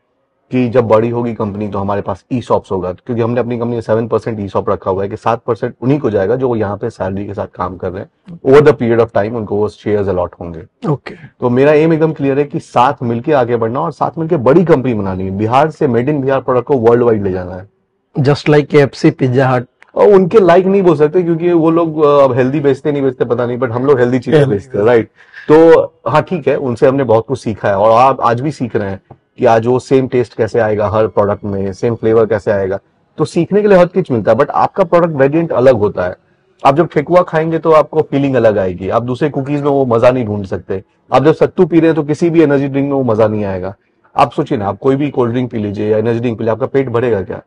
कि जब बड़ी होगी कंपनी तो हमारे पास ई सॉप्स होगा, क्योंकि हमने अपनी कंपनी में 7% ई सॉप रखा हुआ है कि 7% उन्हीं को जाएगा जो यहाँ पे सैलरी के साथ काम कर रहे हैं। Over the period of time उनको वो शेयर्स अलॉट होंगे। ओके, तो मेरा एम एकदम क्लियर है कि साथ मिलके आगे बढ़ना और साथ मिलके बड़ी कंपनी बनानी है। बिहार से मेड इन बिहार प्रोडक्ट को वर्ल्ड वाइड ले जाना है, जस्ट लाइक KFC, पिज्जा हट। और उनके लाइक नहीं बोल सकते क्योंकि वो लोग अब हेल्दी बेचते नहीं बेचते पता नहीं, बट हम लोग हेल्दी चीजें बेचते हैं, राइट। तो हाँ ठीक है, उनसे हमने बहुत कुछ सीखा है और आप आज भी सीख रहे हैं कि आज वो सेम टेस्ट कैसे आएगा हर प्रोडक्ट में, सेम फ्लेवर कैसे आएगा। तो सीखने के लिए हर चीज मिलता है, बट आपका प्रोडक्ट वेरिएंट अलग होता है। आप जब ठेकुआ खाएंगे तो आपको फीलिंग अलग आएगी, आप दूसरे कुकीज में वो मजा नहीं ढूंढ सकते। आप जब सत्तू पी रहे हैं तो किसी भी एनर्जी ड्रिंक में वो मजा नहीं आएगा। आप सोचिए ना, आप कोई भी कोल्ड ड्रिंक पी लीजिए या एनर्जी ड्रिंक पी लीजिए, आपका पेट भरेगा क्या?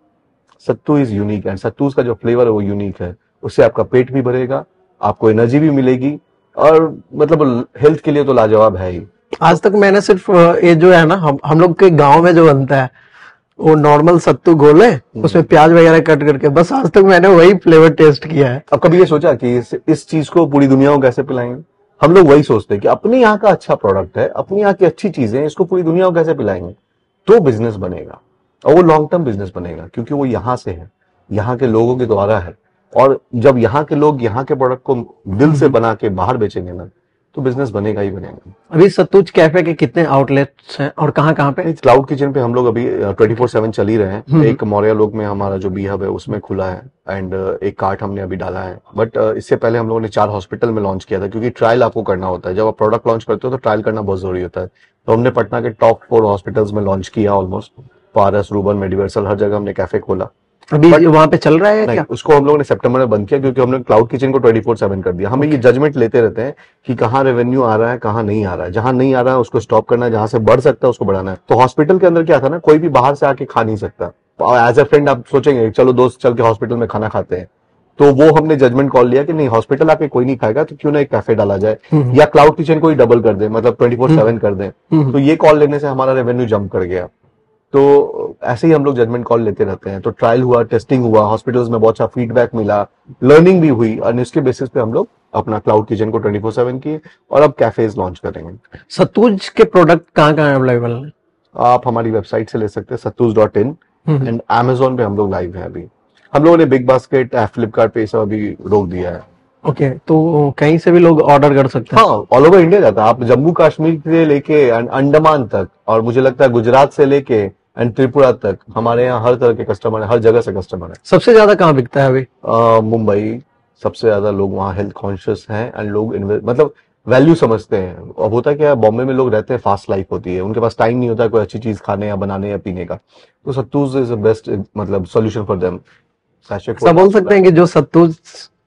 सत्तू इज यूनिक एंड सत्तू का जो फ्लेवर है वो यूनिक है। उससे आपका पेट भी भरेगा, आपको एनर्जी भी मिलेगी और मतलब हेल्थ के लिए तो लाजवाब है ही। आज तक मैंने सिर्फ ये जो है ना, हम लोग के गांव में जो बनता है वो नॉर्मल सत्तू घोले, उसमें प्याज वगैरह कट करके, बस आज तक मैंने वही फ्लेवर टेस्ट किया है। अब कभी ये सोचा कि इस चीज को पूरी दुनिया को कैसे पिलाएंगे? हम लोग वही सोचते हैं कि अपने यहाँ का अच्छा प्रोडक्ट है, अपनी यहाँ की अच्छी चीजें, इसको पूरी दुनिया को कैसे पिलाएंगे तो बिजनेस बनेगा और वो लॉन्ग टर्म बिजनेस बनेगा, क्योंकि वो यहाँ से है, यहाँ के लोगों के द्वारा है। और जब यहाँ के लोग यहाँ के प्रोडक्ट को दिल से बना के बाहर बेचेंगे ना, तो बिजनेस बनेगा ही बनेगा। अभी सत्तूज कैफे के कितने आउटलेट्स हैं और कहाँ कहाँ पे? क्लाउड किचन पे हम लोग अभी 24/7 चल ही रहे हैं। एक मौर्या लोक में हमारा जो बी हब है उसमें खुला है एंड एक कार्ट हमने अभी डाला है। बट इससे पहले हम लोगों ने 4 हॉस्पिटल में लॉन्च किया था, क्योंकि ट्रायल आपको करना होता है। जब आप प्रोडक्ट लॉन्च करते हो तो ट्रायल करना बहुत जरूरी होता है। तो हमने पटना के टॉप 4 हॉस्पिटल्स में लॉन्च किया ऑलमोस्ट। पारस, रूबन, मेडिवर्सल, हर जगह हमने कैफे खोला। अभी वहां पे चल रहा है क्या? उसको हम लोगों ने सितंबर में बंद किया, क्योंकि हमने क्लाउड किचन को 24/7 कर दिया। हमें ये जजमेंट लेते रहते हैं कि कहाँ रेवेन्यू आ रहा है, कहाँ नहीं आ रहा है। जहां नहीं आ रहा है उसको स्टॉप करना है, जहां से बढ़ सकता है उसको बढ़ाना है। तो हॉस्पिटल के अंदर क्या था ना, कोई भी बाहर से आके खा नहीं सकता। एज अ फ्रेंड आप सोचेंगे चलो दोस्त चल के हॉस्पिटल में खाना खाते हैं, तो वो हमने जजमेंट कॉल लिया कि नहीं, हॉस्पिटल आके कोई नहीं खाएगा तो क्यों ना एक कैफे डाला जाए या क्लाउड किचन को ही डबल कर दे, मतलब 24/7 कर दे। तो ये कॉल लेने से हमारा रेवेन्यू जंप कर गया। तो ऐसे ही हम लोग जजमेंट कॉल लेते रहते हैं। तो ट्रायल हुआ, टेस्टिंग हुआ, हॉस्पिटल्स में बहुत अच्छा फीडबैक मिला, लर्निंग भी हुई, और इसके बेसिस पे हम लोग अपना क्लाउड किचन को 24/7 किए और अब कैफेज लॉन्च करेंगे। सत्तूज के प्रोडक्ट कहाँ कहाँ अवेलेबल है? आप हमारी वेबसाइट से ले सकते हैं sattuz.in, हम्म। एंड Amazon पे हम लोग लाइव हैं अभी। हम लोगों ने बिग बास्केट, फ्लिपकार्ट पे सब अभी रोक दिया है। ओके, तो कहीं से भी लोग ऑर्डर कर सकते हैं? हाँ, ऑल ओवर इंडिया जाता है। आप जम्मू कश्मीर से लेके एंड अंडमान तक, और मुझे लगता है गुजरात से लेके एंड त्रिपुरा तक, हमारे यहाँ हर तरह के कस्टमर है, हर जगह से कस्टमर है। सबसे ज्यादा कहाँ बिकता है अभी? मुंबई सबसे ज्यादा, लोग वहाँ हेल्थ कॉन्शियस हैं एंड लोग मतलब वैल्यू समझते हैं। अब होता क्या है, बॉम्बे में लोग रहते हैं, फास्ट लाइफ होती है, उनके पास टाइम नहीं होता है कोई अच्छी चीज खाने या बनाने या पीने का। तो सत्तूज इज बेस्ट मतलब सॉल्यूशन फॉर देम। सब बोल सकते हैं कि जो सत्तूज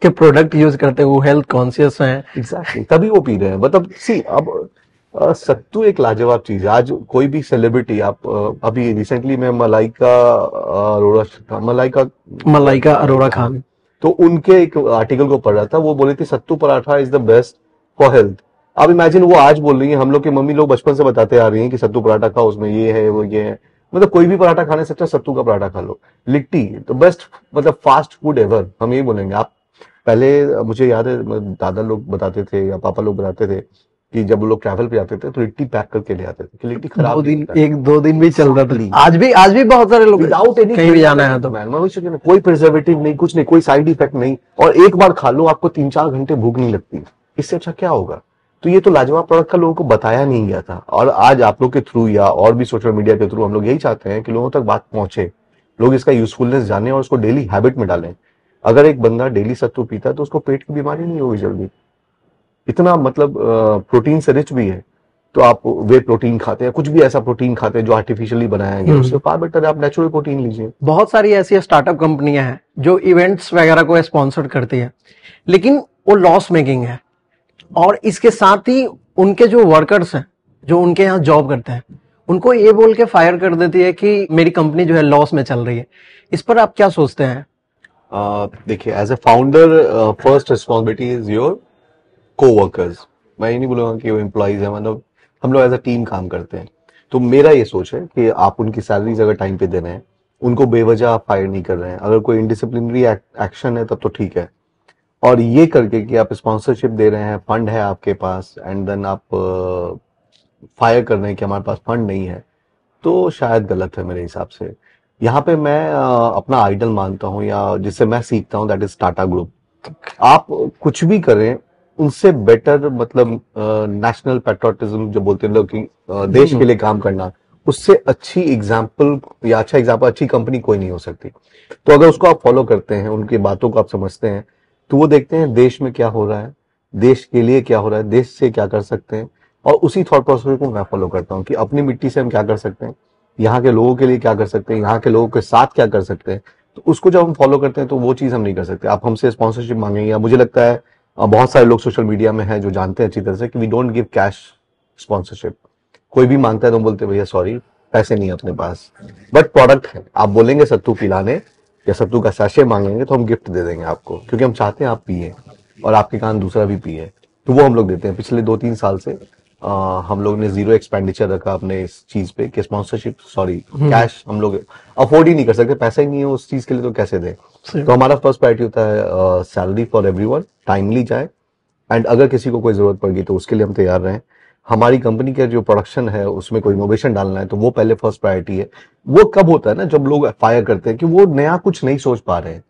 के प्रोडक्ट यूज करते हैं वो हेल्थ कॉन्शियस हैं। एग्जैक्टली, तभी वो पी रहे हैं। मतलब सी, अब सत्तू एक लाजवाब चीज है। आज कोई भी सेलिब्रिटी, आप अभी रिसेंटली में मलाइका अरोड़ा खान, तो उनके एक आर्टिकल को पढ़ रहा था, वो बोली थी sattu paratha is the best for health. अब इमेजिन वो आज बोल रही है, हम लोग की मम्मी लोग बचपन से बताते आ रही हैं कि सत्तू पराठा खाओ, उसमें ये है वो ये है। मतलब कोई भी पराठा खाने से अच्छा सत्तू का पराठा खा लो। लिट्टी तो बेस्ट मतलब फास्ट फूड एवर, हम यही बोलेंगे। आप पहले, मुझे याद है दादा लोग बताते थे या पापा लोग बताते थे कि जब वो लोग ट्रैवल पे जाते थे तो लिट्टी पैक करके ले आते थे कि लिट्टी खराब दो दिन, नहीं होता है। 1-2 दिन भी चलता था। आज भी बहुत सारे लोग विदाउट एनी, कहीं भी जाना है तो कोई प्रिजर्वेटिव नहीं, कुछ नहीं, कोई साइड इफेक्ट नहीं, और एक बार खा लो आपको 3-4 घंटे भूख नहीं लगती। इससे अच्छा क्या होगा? तो ये तो लाजवाब प्रोडक्ट का लोगों को बताया नहीं गया था, और आज आप लोग के थ्रू या और भी सोशल मीडिया के थ्रू हम लोग यही चाहते हैं कि लोगों तक बात पहुंचे, लोग इसका यूजफुलनेस जाने और उसको डेली हैबिट में डालें। अगर एक बंदा डेली सत्तू पीता है तो उसको पेट की बीमारी नहीं होगी जल्दी। इतना मतलब प्रोटीन से रिच भी है। तो आप वे प्रोटीन खाते हैं, कुछ भी ऐसा प्रोटीन खाते हैं जो आर्टिफिशियली बनाया गया, उससे फार बेटर है आप नेचुरल प्रोटीन लीजिए। बहुत सारी ऐसी स्टार्टअप कंपनियां हैं जो इवेंट्स वगैरह को स्पॉन्सर करती है, लेकिन वो लॉस मेकिंग है, और इसके साथ ही उनके जो वर्कर्स हैं, जो उनके यहाँ जॉब करते हैं, उनको ये बोल के फायर कर देती है कि मेरी कंपनी जो है लॉस में चल रही है। इस पर आप क्या सोचते हैं? देखिए, as a founder first responsibility is your coworkers. मैं ये नहीं बोलूंगा कि वो एम्प्लॉइज है, मतलब हम लोग एज अ टीम काम करते हैं। तो मेरा ये सोच है कि आप उनकी सैलरीज अगर टाइम पे दे रहे हैं, उनको बेवजह आप फायर नहीं कर रहे हैं। अगर कोई इनडिसिप्लिनरी एक्शन है तब तो ठीक है, और ये करके कि आप स्पॉन्सरशिप दे रहे हैं, फंड है आपके पास, एंड देन आप फायर कर रहे हैं कि हमारे पास फंड नहीं है, तो शायद गलत है मेरे हिसाब से। यहाँ पे मैं अपना आइडल मानता हूँ या जिससे मैं सीखता हूँ, दैट इज टाटा ग्रुप। आप कुछ भी करें, उनसे बेटर मतलब नेशनल पेट्रोटिज्म जो बोलते हैं लोग कि देश के लिए काम करना, उससे अच्छी एग्जाम्पल या अच्छा एग्जाम्पल, अच्छी कंपनी कोई नहीं हो सकती। तो अगर उसको आप फॉलो करते हैं, उनकी बातों को आप समझते हैं, तो वो देखते हैं देश में क्या हो रहा है, देश के लिए क्या हो रहा है, देश से क्या कर सकते हैं, और उसी थॉट प्रोसेस को मैं फॉलो करता हूँ कि अपनी मिट्टी से हम क्या कर सकते हैं, यहाँ के लोगों के लिए क्या कर सकते हैं, यहाँ के लोगों के साथ क्या कर सकते हैं। तो उसको जब हम फॉलो करते हैं तो वो चीज हम नहीं कर सकते। आप हमसे स्पॉन्सरशिप मांगेंगे, या मुझे लगता है बहुत सारे लोग सोशल मीडिया में हैं जो जानते हैं अच्छी तरह से कि we don't give cash sponsorship. कोई भी मांगता है तो हम बोलते हैं भैया सॉरी, पैसे नहीं है अपने पास, बट प्रोडक्ट है। आप बोलेंगे सत्तू पिलाने या सत्तू का सैशे मांगेंगे तो हम गिफ्ट दे देंगे आपको, क्योंकि हम चाहते हैं आप पिए और आपके कान दूसरा भी पिए। तो वो हम लोग देते हैं। पिछले 2-3 साल से हम लोग ने 0 एक्सपेंडिचर रखा अपने इस चीज पे कि स्पॉन्सरशिप, सॉरी, कैश हम लोग अफोर्ड ही नहीं कर सकते, पैसा ही नहीं है उस चीज के लिए, तो कैसे दें। तो हमारा फर्स्ट प्रायोरिटी होता है सैलरी फॉर एवरीवन, टाइमली जाए, एंड अगर किसी को कोई जरूरत पड़ गई तो उसके लिए हम तैयार रहें। हमारी कंपनी का जो प्रोडक्शन है उसमें कोई इनोवेशन डालना है तो वो पहले फर्स्ट प्रायोरिटी है। वो कब होता है ना, जब लोग फायर करते हैं कि वो नया कुछ नहीं सोच पा रहे हैं।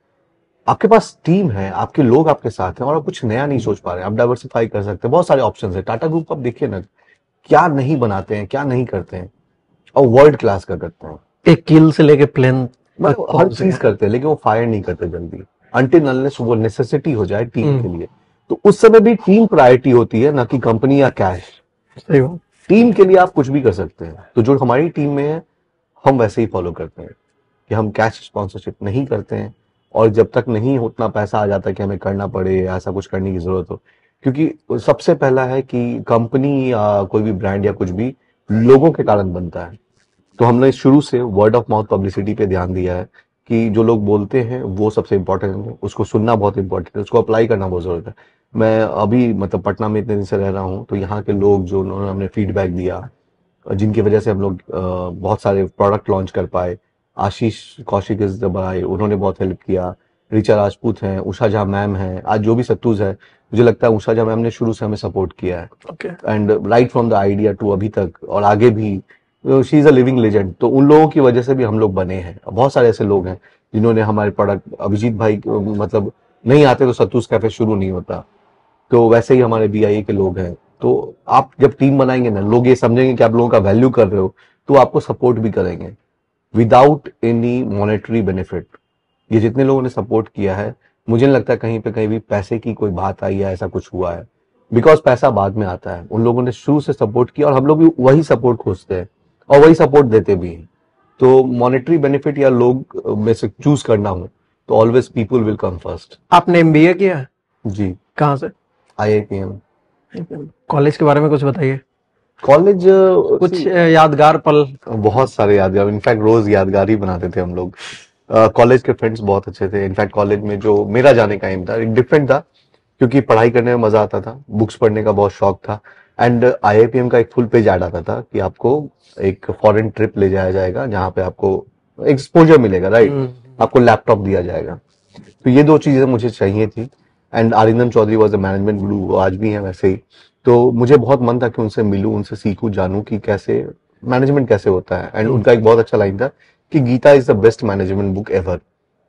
आपके पास टीम है, आपके लोग आपके साथ हैं और आप कुछ नया नहीं सोच पा रहे हैं, आप डाइवर्सिफाई कर सकते हैं। बहुत सारे ऑप्शंस है। टाटा ग्रुप आप देखिए ना, क्या नहीं बनाते हैं, क्या नहीं करते हैं, और वर्ल्ड क्लास का करते हैं। एक किल से लेके प्लेन हर चीज करते हैं, लेकिन वो फायर नहीं करते जल्दी, अनटिल अनलेस वो नेसेसिटी हो जाए टीम के लिए। तो उस समय भी टीम प्रायोरिटी होती है, ना कि कंपनी या कैश। सही बात। टीम के लिए आप कुछ भी कर सकते हैं। तो जो हमारी टीम में है, हम वैसे ही फॉलो करते हैं कि हम कैश स्पॉन्सरशिप नहीं करते हैं, और जब तक नहीं उतना पैसा आ जाता कि हमें करना पड़े, ऐसा कुछ करने की जरूरत हो। क्योंकि सबसे पहला है कि कंपनी या कोई भी ब्रांड या कुछ भी लोगों के कारण बनता है। तो हमने शुरू से वर्ड ऑफ माउथ पब्लिसिटी पे ध्यान दिया है कि जो लोग बोलते हैं वो सबसे इंपॉर्टेंट है, उसको सुनना बहुत इंपॉर्टेंट है, उसको अप्लाई करना बहुत जरूरत है। मैं अभी मतलब पटना में इतने दिन से रह रहा हूँ, तो यहाँ के लोग जो उन्होंने हमें फीडबैक दिया, जिनकी वजह से हम लोग बहुत सारे प्रोडक्ट लॉन्च कर पाए। आशीष कौशिक इज द भाई, उन्होंने बहुत हेल्प किया। ऋचा राजपूत हैं, उषा झा मैम हैं, आज जो भी सत्तूज है, मुझे लगता है उषा झा मैम ने शुरू से हमें सपोर्ट किया है, and right from the idea to अभी तक और आगे भी। She is a living legend. तो उन लोगों की वजह से भी हम लोग बने हैं। बहुत सारे ऐसे लोग हैं जिन्होंने हमारे प्रोडक्ट, अभिजीत भाई मतलब नहीं आते तो सत्तूज कैफे शुरू नहीं होता। तो वैसे ही हमारे BIA के लोग हैं। तो आप जब टीम बनाएंगे ना, लोग ये समझेंगे कि आप लोगों का वैल्यू कर रहे हो, तो आपको सपोर्ट भी करेंगे विदाउट एनी मॉनेटरी बेनिफिट। ये जितने लोगों ने सपोर्ट किया है, मुझे नहीं लगता कहीं पे कहीं भी पैसे की कोई बात आई है, ऐसा कुछ हुआ है। बिकॉज पैसा बाद में आता है। उन लोगों ने शुरू से सपोर्ट किया और हम लोग भी वही सपोर्ट खोजते हैं और वही सपोर्ट देते भी हैं। तो मॉनेटरी बेनिफिट या लोग में से चूज करना हो तो always people will come first. आपने MBA किया है? जी। कहाँ से? IIPM। कॉलेज के बारे में कुछ बताइए। कॉलेज कुछ यादगार पल? बहुत सारे यादगार, इनफैक्ट रोज यादगार ही बनाते थे हम लोग। कॉलेज के फ्रेंड्स बहुत अच्छे थे। इनफैक्ट कॉलेज में जो मेरा जाने का एम था डिफरेंट था, क्योंकि पढ़ाई करने में मजा आता था, बुक्स पढ़ने का बहुत शौक था। एंड IIPM का एक फुल पेज ऐड आता था कि आपको एक फॉरेन ट्रिप ले जाया जाएगा जहां पे आपको एक्सपोजर मिलेगा, राइट, आपको लैपटॉप दिया जाएगा। तो ये दो चीजें मुझे चाहिए थी। And Arindam Chaudhary was a management guru, वो आज भी हैं वैसे ही। तो मुझे बहुत मन था कि उनसे मिलूं, उनसे सीखूं, जानूं कि कैसे मैनेजमेंट कैसे होता है। एंड उनका एक बहुत अच्छा लाइन था कि Gita is the best management book ever.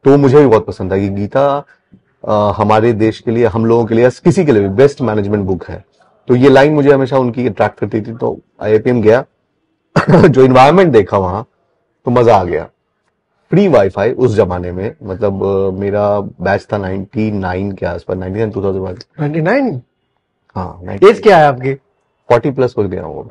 तो मुझे भी बहुत पसंद था कि गीता हमारे देश के लिए, हम लोगों के लिए, किसी के लिए भी बेस्ट मैनेजमेंट बुक है। तो ये लाइन मुझे हमेशा उनकी अट्रैक्ट करती थी। तो IIPM गया जो इन्वायरमेंट देखा वहां, तो मजा आ गया। फ्री वाईफाई उस जमाने में, मतलब मेरा बैच था 99 के आसपास, 99 2001। 99? हाँ, एज क्या है आपकी? 40+ हो गया हूँ।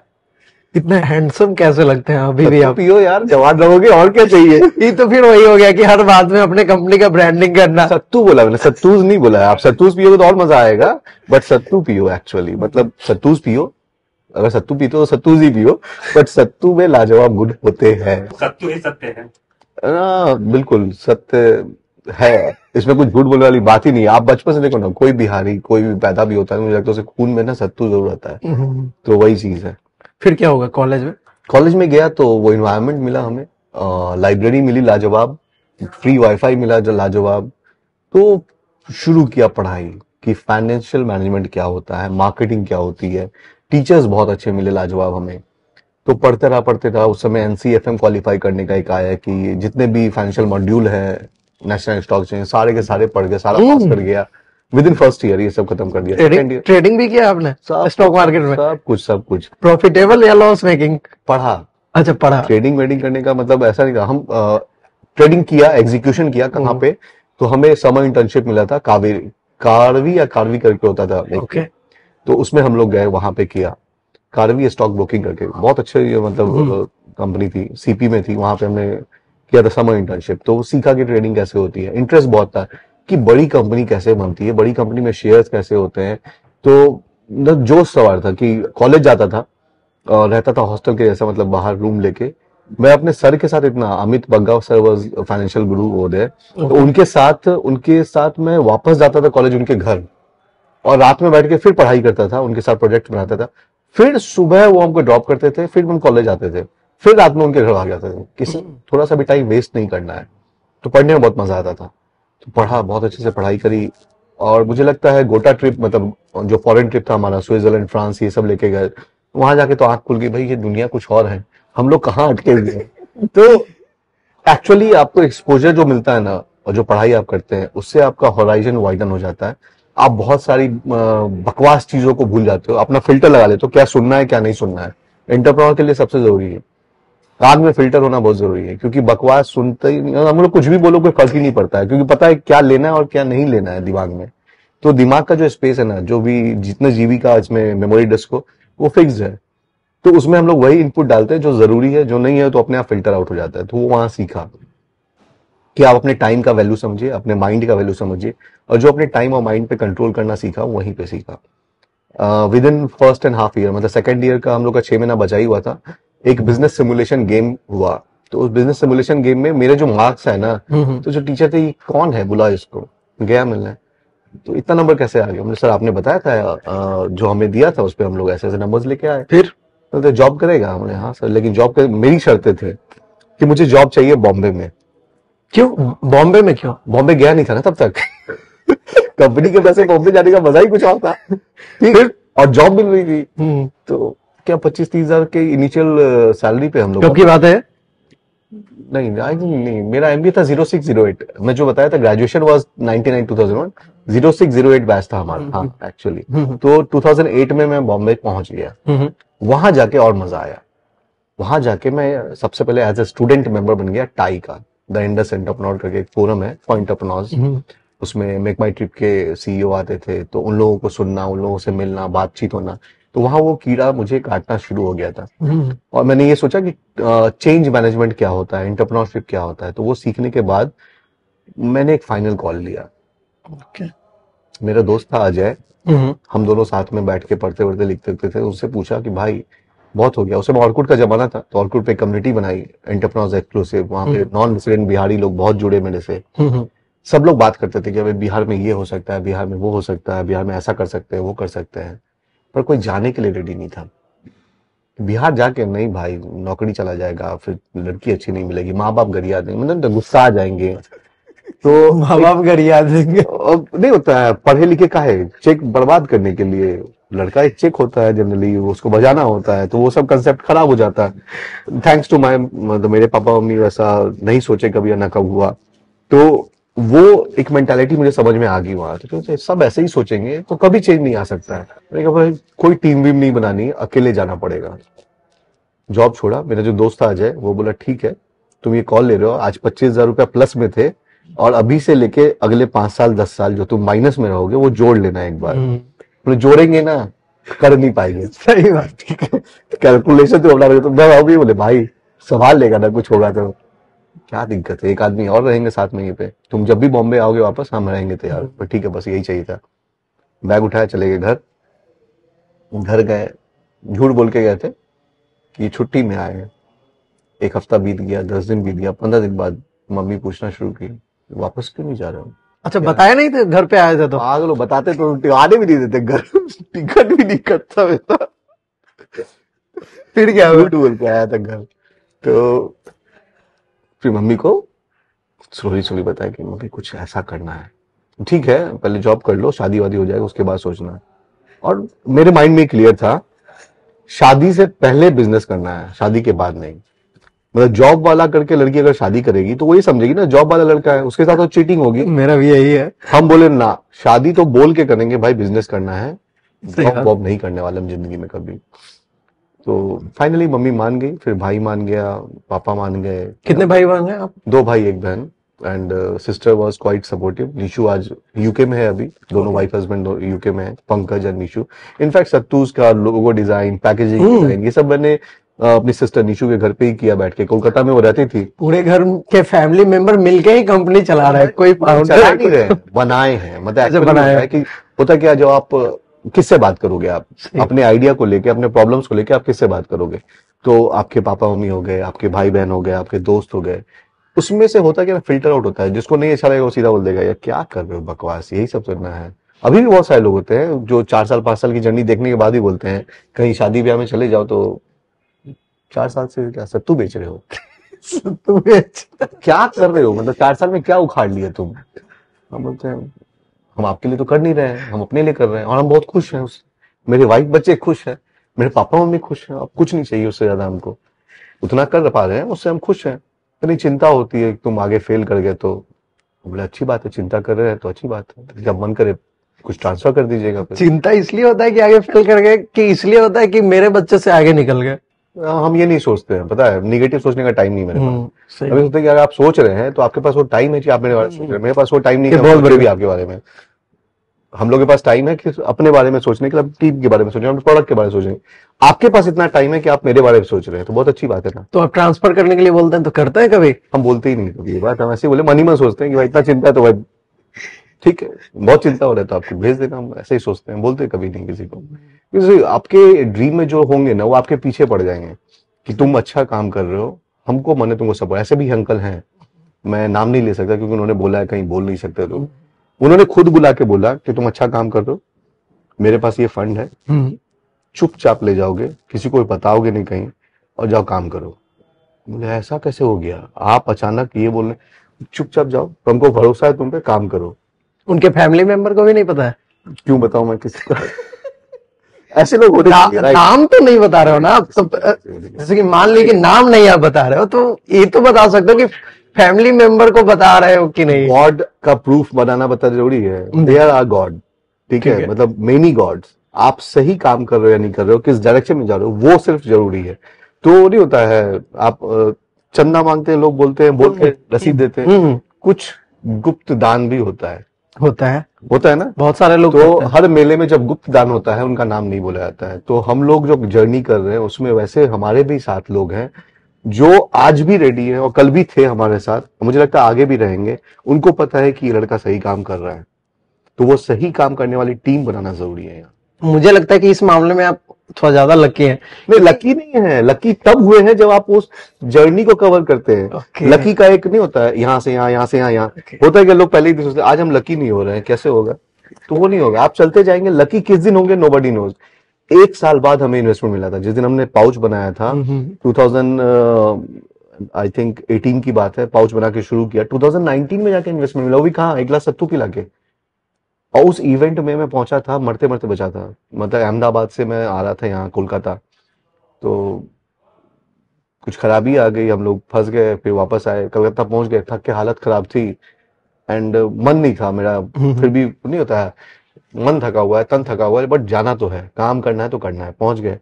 इतने हैंडसम कैसे लगते हैं अभी भी सत्तू आप? पियो यार, जवान रहोगे, और क्या चाहिए। ये तो फिर वही हो गया कि हर बात में अपने कंपनी का ब्रांडिंग करना। सत्तू बोला मैंने, सत्तूज नहीं बोला है। आप सत्तूज पियोगे तो और मजा आएगा, बट सत्तू पियो एक्चुअली, मतलब सत्तूज पियो। अगर सत्तू पीते हो तो सत्तूज ही पियो, बट सत्तू में लाजवाब गुण होते हैं। सत्तू ही सत्य है। बिल्कुल सत्य है, इसमें कुछ झूठ बोलने वाली बात ही नहीं है। आप बचपन से देखो ना, कोई बिहारी कोई भी पैदा भी होता है, मुझे लगता है उसे खून में ना सत्तू जरूर आता है। तो वही चीज है। फिर क्या होगा कॉलेज में? कॉलेज में गया तो वो इन्वायरमेंट मिला हमें, लाइब्रेरी मिली लाजवाब, फ्री वाईफाई मिला जो लाजवाब। तो शुरू किया पढ़ाई कि फाइनेंशियल मैनेजमेंट क्या होता है, मार्केटिंग क्या होती है। टीचर्स बहुत अच्छे मिले लाजवाब हमें। तो पढ़ते रहा। उस समय NCFM क्वालिफाई करने का एक आया कि जितने भी फाइनेंशियल मॉड्यूल है नेशनल स्टॉक एक्सचेंज, सारे के सारे पढ़ गए, सारा पास कर गया। विद इन फर्स्ट ईयर ये सब खत्म कर दिया। सेकंड ईयर ट्रेडिंग भी किया आपने स्टॉक मार्केट में? सब कुछ। प्रॉफिटेबल या लॉस मेकिंग? पढ़ा। अच्छा, पढ़ा। ट्रेडिंग वेडिंग करने का मतलब ऐसा नहीं था। हम ट्रेडिंग किया, एग्जीक्यूशन किया। कहाँ पे? तो हमें समर इंटर्नशिप मिला था, कारवी करके होता था। ओके। तो उसमें हम लोग गए, वहां पे किया कारवी स्टॉक ब्रोकिंग करके। बहुत अच्छे ये मतलब कंपनी थी, CP में थी। वहां पे हमने किया था समर इंटर्नशिप। तो सीखा कि ट्रेडिंग कैसे होती है। इंटरेस्ट बहुत था कि बड़ी कंपनी कैसे बनती है, बड़ी कंपनी में शेयर्स कैसे होते हैं। तो जोश सवार था कि कॉलेज जाता था और रहता था हॉस्टल के जैसा, मतलब बाहर रूम लेके। मैं अपने सर के साथ इतना, Amit Bagga sir was financial गुरु वो दे, तो उनके साथ मैं वापस जाता था कॉलेज, उनके घर, और रात में बैठ के फिर पढ़ाई करता था, उनके साथ प्रोजेक्ट बनाता था। फिर सुबह वो हमको ड्रॉप करते थे, फिर हम कॉलेज आते थे, फिर रात में उनके घर आ जाते थे। किसी थोड़ा सा भी टाइम वेस्ट नहीं करना है। तो पढ़ने में बहुत मजा आता था। तो पढ़ा, बहुत अच्छे से पढ़ाई करी। और मुझे लगता है गोटा ट्रिप, मतलब जो फॉरेन ट्रिप था हमारा, स्विट्जरलैंड, फ्रांस, ये सब लेके गए। वहां जाके तो आंख खुल गई, भाई ये दुनिया कुछ और है, हम लोग कहाँ अटके हुए हैं। तो एक्चुअली आपको एक्सपोजर जो मिलता है ना, और जो पढ़ाई आप करते हैं, उससे आपका होराइजन वाइडन हो जाता है। आप बहुत सारी बकवास चीजों को भूल जाते हो, अपना फिल्टर लगा लेते हो, क्या सुनना है क्या नहीं सुनना है। एंटरप्रेन्योर के लिए सबसे जरूरी है, कान में फिल्टर होना बहुत जरूरी है, क्योंकि बकवास सुनते ही नहीं, हम लोग कुछ भी बोलो कोई फर्क ही नहीं पड़ता है, क्योंकि पता है क्या लेना है और क्या नहीं लेना है दिमाग में। तो दिमाग का जो स्पेस है ना, जो भी जितने जीबी का इसमें मेमोरी डिस्क हो, वो फिक्स्ड है। तो उसमें हम लोग वही इनपुट डालते हैं जो जरूरी है, जो नहीं है तो अपने आप फिल्टर आउट हो जाता है। तो वो वहां सीखा कि आप अपने टाइम का वैल्यू समझिए, अपने माइंड का वैल्यू समझिए, और जो अपने टाइम और माइंड पे कंट्रोल करना सीखा, वहीं पे सीखा। With in first and half year, मतलब सेकंड ईयर का हम लोग का 6 महीना बचा ही हुआ था, एक बिजनेस सिमुलेशन गेम हुआ। तो उस बिजनेस सिमुलेशन गेम में मेरे जो मार्क्स है ना, तो जो टीचर थे, कौन है बुला इसको, गया मिलने, तो इतना नंबर कैसे आ गया। हमने सर आपने बताया था, जो हमें दिया था उस पर हम लोग ऐसे ऐसे नंबर्स लेके आए। फिर तो जॉब करेगा? बोले हाँ सर, लेकिन जॉब कर, मेरी शर्तें थे कि मुझे जॉब चाहिए बॉम्बे में। क्यों बॉम्बे में? क्यों? बॉम्बे गया नहीं था ना तब तक। कंपनी के पैसे बॉम्बे जाने का मजा ही कुछ और था। फिर और जॉब मिल रही थी, तो क्या 25-30 हजार के इनिशियल सैलरी पे हम लोग। कब की बात है? नहीं आई थिंक नहीं, मेरा एमबीए था 0608, मैं जो बताया था ग्रेजुएशन वाज 99-2001, 0608 बैच था हमारा। हाँ एक्चुअली तो 2008 में मैं बॉम्बे पहुंच गया। वहां जाके और मजा आया। वहां जाके मैं सबसे पहले एज ए स्टूडेंट मेंबर बन गया टाई का, द इंडस एंटरप्रेन्योर करके एक फोरम है, पॉइंट एंटरप्रेन्योर्स। उसमें मेक माई ट्रिप के सीईओ आते थे, तो उन लोगों को सुनना, उन लोगों से मिलना, बातचीत होना, तो वहां वो कीड़ा मुझे काटना शुरू हो गया था। और मैंने ये सोचा कि चेंज मैनेजमेंट क्या होता है, एंटरप्रेन्योरशिप क्या होता है। तो वो सीखने के बाद मैंने एक फाइनल कॉल लिया। मेरा दोस्त था अजय, हम दोनों साथ में बैठ के पढ़ते पढ़ते लिखते थे। उससे पूछा कि भाई बहुत हो गया, उस समय ऑर्कुट का जमाना था, तो ऑर्कुट पे कम्युनिटी बनाई एंटरप्रेन्योर्स एक्सक्लूसिव। वहां पे नॉन रेसिडेंट बिहारी लोग बहुत जुड़े मेरे से। सब लोग बात करते थे कि अभी बिहार में ये हो सकता है, बिहार में वो हो सकता है, बिहार में ऐसा कर सकते हैं, वो कर सकते हैं, पर कोई जाने के लिए रेडी नहीं था। बिहार जाके नहीं भाई, नौकरी चला जाएगा, फिर लड़की अच्छी नहीं मिलेगी, माँ बाप गरिया देंगे, मतलब गुस्सा आ जाएंगे। तो माँ बाप गरिया देंगे। नहीं होता है, पढ़े लिखे का है, चेक बर्बाद करने के लिए। लड़का एक चेक होता है जनरली, उसको बजाना होता है, तो वो सब कंसेप्ट खराब हो जाता है। थैंक्स टू माय, मतलब मेरे पापा मम्मी वैसा नहीं सोचे कभी, या ना कब हुआ, तो वो एक मेंटालिटी मुझे समझ में आ गई वहां। तो सब ऐसे ही सोचेंगे तो कभी चेंज नहीं आ सकता है। मैंने कहा भाई कोई टीम वीम नहीं बनानी, अकेले जाना पड़ेगा। जॉब छोड़ा। मेरा जो दोस्त था अजय, वो बोला ठीक है तुम ये कॉल ले रहे हो, आज 25,000 रुपया प्लस में थे, और अभी से लेके अगले 5 साल 10 साल जो तुम माइनस में रहोगे वो जोड़ लेना एक बार। बोले जोड़ेंगे ना, कर नहीं पाएंगे। सही बात। ठीक है, कैलकुलेशन तो अपना, तो मैं अभी बोले भाई संभाल लेगा ना, कुछ होगा तो क्या दिक्कत है, एक आदमी और रहेंगे साथ में, ये पे तुम जब भी बॉम्बे आओगे वापस हम रहेंगे तैयार। पर ठीक है, बस यही चाहिए था। बैग उठाया, चले गए घर। घर गए, झूठ बोल के गए थे कि छुट्टी में आए हैं। एक हफ्ता बीत गया, 10 दिन बीत गया, 15 दिन बाद मम्मी पूछना शुरू की वापस क्यों नहीं जा रहे हो। अच्छा, बताया नहीं थे घर पे आए थे तो? आगे लोग बताते तो आने भी नहीं देते घर, टिकट भी नहीं कटता मेरा। फिर क्या हुआ? झूठ बोल के आया था घर। तो फिर मम्मी को स्लोली स्लोली बताया कि मम्मी कुछ ऐसा करना है, ठीक है पहले जॉब कर लो, शादी वादी हो जाएगा उसके बाद सोचना। और मेरे माइंड में क्लियर था, शादी से पहले बिजनेस करना है, शादी के बाद नहीं। मतलब जॉब वाला करके लड़की अगर शादी करेगी तो वो ये समझेगी ना जॉब वाला लड़का है, उसके साथ तो चीटिंग होगी। मेरा भी यही है। हम बोले ना, शादी तो बोल के करेंगे भाई, बिजनेस करना है, जॉब वॉब नहीं करने वाले हम जिंदगी में कभी। तो फाइनली मम्मी मान गई, फिर भाई मान गया, पापा मान गए। कितने भाई बहन हैं आप? 2 भाई 1 बहन, and sister was quite supportive. Nishu आज यूके में है अभी, दोनों वाइफ हस्बैंड यूके में है, पंकज और निशु। इनफैक्ट सत्तूस का लोगो डिजाइन, पैकेजिंग डिजाइन, ये सब मैंने अपनी सिस्टर निशु के घर पे ही किया बैठ के। कोलकाता में वो रहती थी। पूरे घर के फैमिली मेंबर मिलके ही कंपनी चला रहा है, कोई फाउंडर चला नहीं रहे, बनाए हैं। मतलब actually बनाया है कि होता क्या, जो आप किससे बात करोगे, आप अपने आइडिया को लेके, अपने प्रॉब्लम्स को लेके आप किससे बात करोगे। तो आपके पापा मम्मी हो गए, आपके भाई बहन हो गए, आपके दोस्त हो गए, उसमें से होता क्या, फिल्टर आउट होता है। जिसको नहीं अच्छा लगेगा वो सीधा बोल देगा यार क्या कर रहे हो बकवास, यही सब सुनना है। अभी भी बहुत सारे लोग होते हैं जो 4 साल 5 साल की जर्नी देखने के बाद ही बोलते हैं, कहीं शादी ब्याह में चले जाओ तो 4 साल से क्या सत्तू बेच रहे हो। सत्तू बेच, क्या कर रहे हो, मतलब 4 साल में क्या उखाड़ लिया तुम। हम बोलते हैं हम आपके लिए तो कर नहीं रहे हैं, हम अपने लिए कर रहे हैं, और हम बहुत खुश हैं उससे। मेरे वाइफ बच्चे खुश हैं, मेरे पापा मम्मी खुश हैं, अब कुछ नहीं चाहिए उससे ज्यादा हमको। उतना कर पा रहे हैं उससे हम खुश हैं। इतनी चिंता होती है कि तुम आगे फेल कर गए तो, बोले अच्छी बात है, चिंता कर रहे हैं तो अच्छी बात है, जब मन करे कुछ ट्रांसफर कर दीजिएगा। फिर चिंता इसलिए होता है कि आगे फेल कर गए, कि इसलिए होता है कि मेरे बच्चे से आगे निकल गए? हम ये नहीं सोचते हैं, पता है, निगेटिव सोचने का टाइम नहीं मेरे पास। सही। अभी सोचते हैं कि अगर आप सोच रहे हैं तो आपके पास वो टाइम है कि आप मेरे बारे में सोच रहे हैं। मेरे पास वो टाइम नहीं है बहुत बहुत भी आपके बारे में। हम लोग के पास टाइम है कि अपने बारे में सोचने के लिए, टीम के बारे में सोचें, अपने प्रोडक्ट के बारे में सोचें। आपके पास इतना टाइम है कि आप मेरे बारे में सोच रहे हैं, तो बहुत अच्छी बात है ना। तो आप ट्रांसफर करने के लिए बोलते हैं तो करते हैं कभी? हम बोलते ही नहीं कभी ये बात, हम ऐसे बोले मन ही मन सोचते हैं कि भाई इतना चिंता है तो भाई ठीक है, बहुत चिंता हो रहा है तो आपको भेज देना, हम ऐसे ही सोचते हैं, बोलते कभी नहीं किसी को। क्योंकि आपके ड्रीम में जो होंगे ना वो आपके पीछे पड़ जाएंगे कि तुम अच्छा काम कर रहे हो, हमको मन है तुमको सपोर्ट। ऐसे भी अंकल हैं, मैं नाम नहीं ले सकता क्योंकि उन्होंने बोला है, कहीं बोल नहीं सकते, तो उन्होंने खुद बुला के बोला कि तुम अच्छा काम कर रहे हो, मेरे पास ये फंड है, चुपचाप ले जाओगे, किसी को बताओगे नहीं कहीं, और जाओ काम करो। बोले ऐसा कैसे हो गया, आप अचानक ये बोल रहे, चुपचाप जाओ, तुमको भरोसा है तुम पे, काम करो। उनके फैमिली मेंबर को भी नहीं पता है? क्यों बताऊं मैं किसी को? ऐसे लोग होते हैं। नाम तो नहीं बता रहे हो ना आप तो, जैसे कि मान ली कि नाम नहीं आप बता रहे हो, तो ये तो बता सकते हो कि फैमिली मेंबर को बता रहे हो कि नहीं। गॉड का प्रूफ बनाना बता जरूरी है। देयर आर गॉड, ठीक है, मतलब मेनी गॉड्स। आप सही काम कर रहे हो या नहीं कर रहे हो, किस डायरेक्शन में जा रहे हो, वो सिर्फ जरूरी है। तो नहीं होता है आप चंदा मांगते हैं, लोग बोलते हैं, बोल के रसीद देते हैं, कुछ गुप्त दान भी होता है ना, बहुत सारे लोग। तो हर मेले में जब गुप्त दान होता है उनका नाम नहीं बोला जाता है। तो हम लोग जो जर्नी कर रहे हैं उसमें वैसे हमारे भी साथ लोग हैं जो आज भी रेडी है और कल भी थे हमारे साथ, मुझे लगता है आगे भी रहेंगे। उनको पता है कि ये लड़का सही काम कर रहा है, तो वो सही काम करने वाली टीम बनाना जरूरी है यहाँ। मुझे लगता है कि इस मामले में आप थोड़ा ज्यादा लकी हैं। नहीं, लकी नहीं है, लकी तब हुए हैं जब आप उस जर्नी को कवर करते हैं। लकी का एक नहीं होता है यहाँ से यहाँ, यहाँ से यहाँ, होता है कि लोग पहले ही दिन सोचते आज हम लकी नहीं हो रहे हैं, कैसे होगा, तो वो नहीं होगा। आप चलते जाएंगे, लकी किस दिन होंगे नोबडी नोज। 1 साल बाद हमें इन्वेस्टमेंट मिला था, जिस दिन हमने पाउच बनाया था 2018 की बात है, पाउच बना के शुरू किया, 2019 में जाके इन्वेस्टमेंट मिला, वो भी कहाँ, 1 गिलास सत्तू पिला के। और उस इवेंट में मैं पहुंचा था, मरते मरते बचा था, मतलब अहमदाबाद से मैं आ रहा था यहाँ कोलकाता, तो कुछ खराबी आ गई, हम लोग फंस गए, फिर वापस आए, कलकत्ता पहुंच गए, थक के हालत खराब थी, एंड मन नहीं था मेरा, फिर भी नहीं होता है, मन थका हुआ है, तन थका हुआ है, बट जाना तो है, काम करना है तो करना है। पहुंच गए।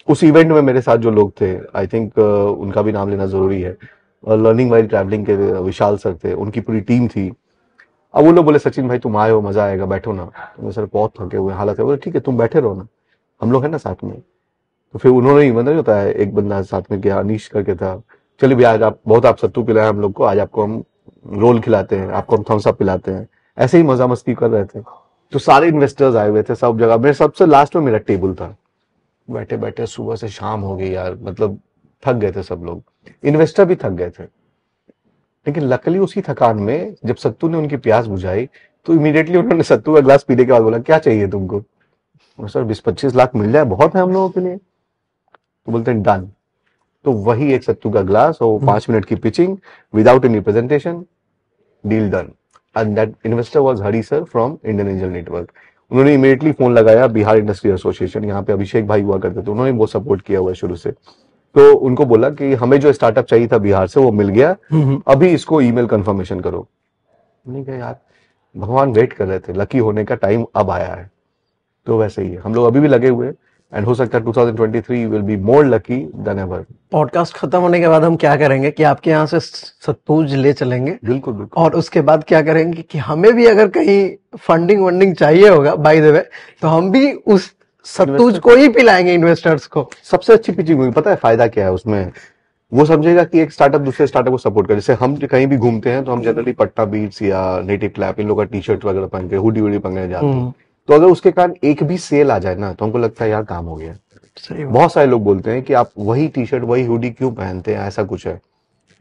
उस इवेंट में मेरे साथ जो लोग थे, आई थिंक उनका भी नाम लेना जरूरी है, लर्निंग वाइल ट्रैवलिंग के विशाल सर थे, उनकी पूरी टीम थी। अब वो लोग बोले सचिन भाई तुम आए हो, मजा आएगा, बैठो ना। तो सर बहुत थके हुए हालत है, बोले ठीक है तुम बैठे रहो ना, हम लोग है ना साथ में। तो फिर उन्होंने ही, मतलब नहीं होता है, एक बंदा साथ में गया, अनीश करके था, चलिए भैया आज आप सत्तू पिलाए हम लोग को, आज आपको हम रोल खिलाते हैं, आपको हम थम्स अप पिलाते हैं। ऐसे ही मजा मस्ती कर रहे थे। तो सारे इन्वेस्टर्स आए हुए थे सब जगह, मेरे सबसे लास्ट में मेरा टेबल था। बैठे बैठे सुबह से शाम हो गई यार, मतलब थक गए थे सब लोग, इन्वेस्टर भी थक गए थे। लेकिन लकली उसी थकान में जब सत्तू ने उनकी प्यास बुझाई, तो इमीडिएटली उन्होंने सत्तू का ग्लास पीने के बाद बोला क्या चाहिए तुमको। सर 20-25 लाख मिल जाए बहुत है हम लोगों के लिए। तो बोलते हैं डन। तो वही एक सत्तू का ग्लास और 5 मिनट की pitching without any presentation, deal done. And that investor was Hari sir from Indian angel network. उन्होंने इमीडिएटली फोन लगाया बिहार इंडस्ट्री एसोसिएशन, यहाँ पे अभिषेक भाई हुआ करते थे, उन्होंने बहुत सपोर्ट किया हुआ है शुरू से। तो उनको बोला कि हमें जो स्टार्टअप चाहिए था बिहार से वो मिल गया, अभी इसको ईमेल कंफर्मेशन करो। नहीं कहा यार, भगवान वेट कर रहे थे, लकी होने का टाइम अब आया है। तो वैसे ही हम लोग अभी भी लगे हुए, एंड हो सकता है 2023 will be more lucky then ever. Podcast खत्म होने के बाद हम क्या करेंगे कि आपके यहाँ से सत्तूज ले चलेंगे। बिल्कुल बिल्कुल। और उसके बाद क्या करेंगे कि हमें भी अगर कहीं फंडिंग वंडिंग चाहिए होगा बाय द वे, तो हम भी उस सत्तूज को ही पिलाएंगे इन्वेस्टर्स को। सबसे अच्छी पिचिंग हुई, पता है फायदा क्या है उसमें, वो समझेगा कि एक स्टार्टअप दूसरे स्टार्टअप को सपोर्ट करे। जैसे हम कहीं भी घूमते हैं तो हम जनरली पटना बीट्स या नेटिव क्लैप इन लोगों का टी शर्ट वगैरह पहन के हुडी वुडी पहन के जाते हैं। तो अगर उसके कारण एक भी सेल आ जाए ना, तो हमको लगता है यार काम हो गया। बहुत सारे लोग बोलते हैं कि आप वही टी शर्ट वही हुडी क्यों पहनते हैं, ऐसा कुछ है।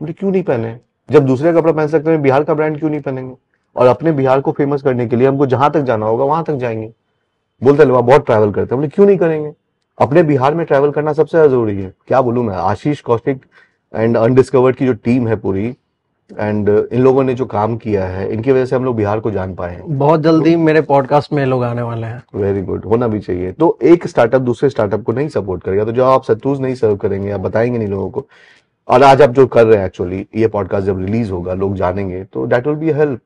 बोले क्यों नहीं पहने, जब दूसरे कपड़ा पहन सकते हैं बिहार का ब्रांड क्यों नहीं पहनेंगे। और अपने बिहार को फेमस करने के लिए हमको जहां तक जाना होगा वहां तक जाएंगे। बोलते लोग बहुत ट्रैवल करते हैं, बोले क्यों नहीं करेंगे। अपने बिहार में ट्रैवल करना सबसे ज्यादा जरूरी है। क्या बोलूं मैं, आशीष कौशिक एंड अनडिस्कवर्ड की जो टीम है पूरी, एंड इन लोगों ने जो काम किया है, इनकी वजह से हम लोग बिहार को जान पाए हैं। बहुत जल्दी मेरे पॉडकास्ट में लोग आने वाले हैं। वेरी गुड, होना भी चाहिए। तो एक स्टार्टअप दूसरे स्टार्टअप को नहीं सपोर्ट करेगा, तो जो आप सत्तूज नहीं सर्व करेंगे, आप बताएंगे नहीं लोगों को, और आज आप जो कर रहे हैं एक्चुअली, ये पॉडकास्ट जब रिलीज होगा लोग जानेंगे, तो दैट विल बी हेल्प,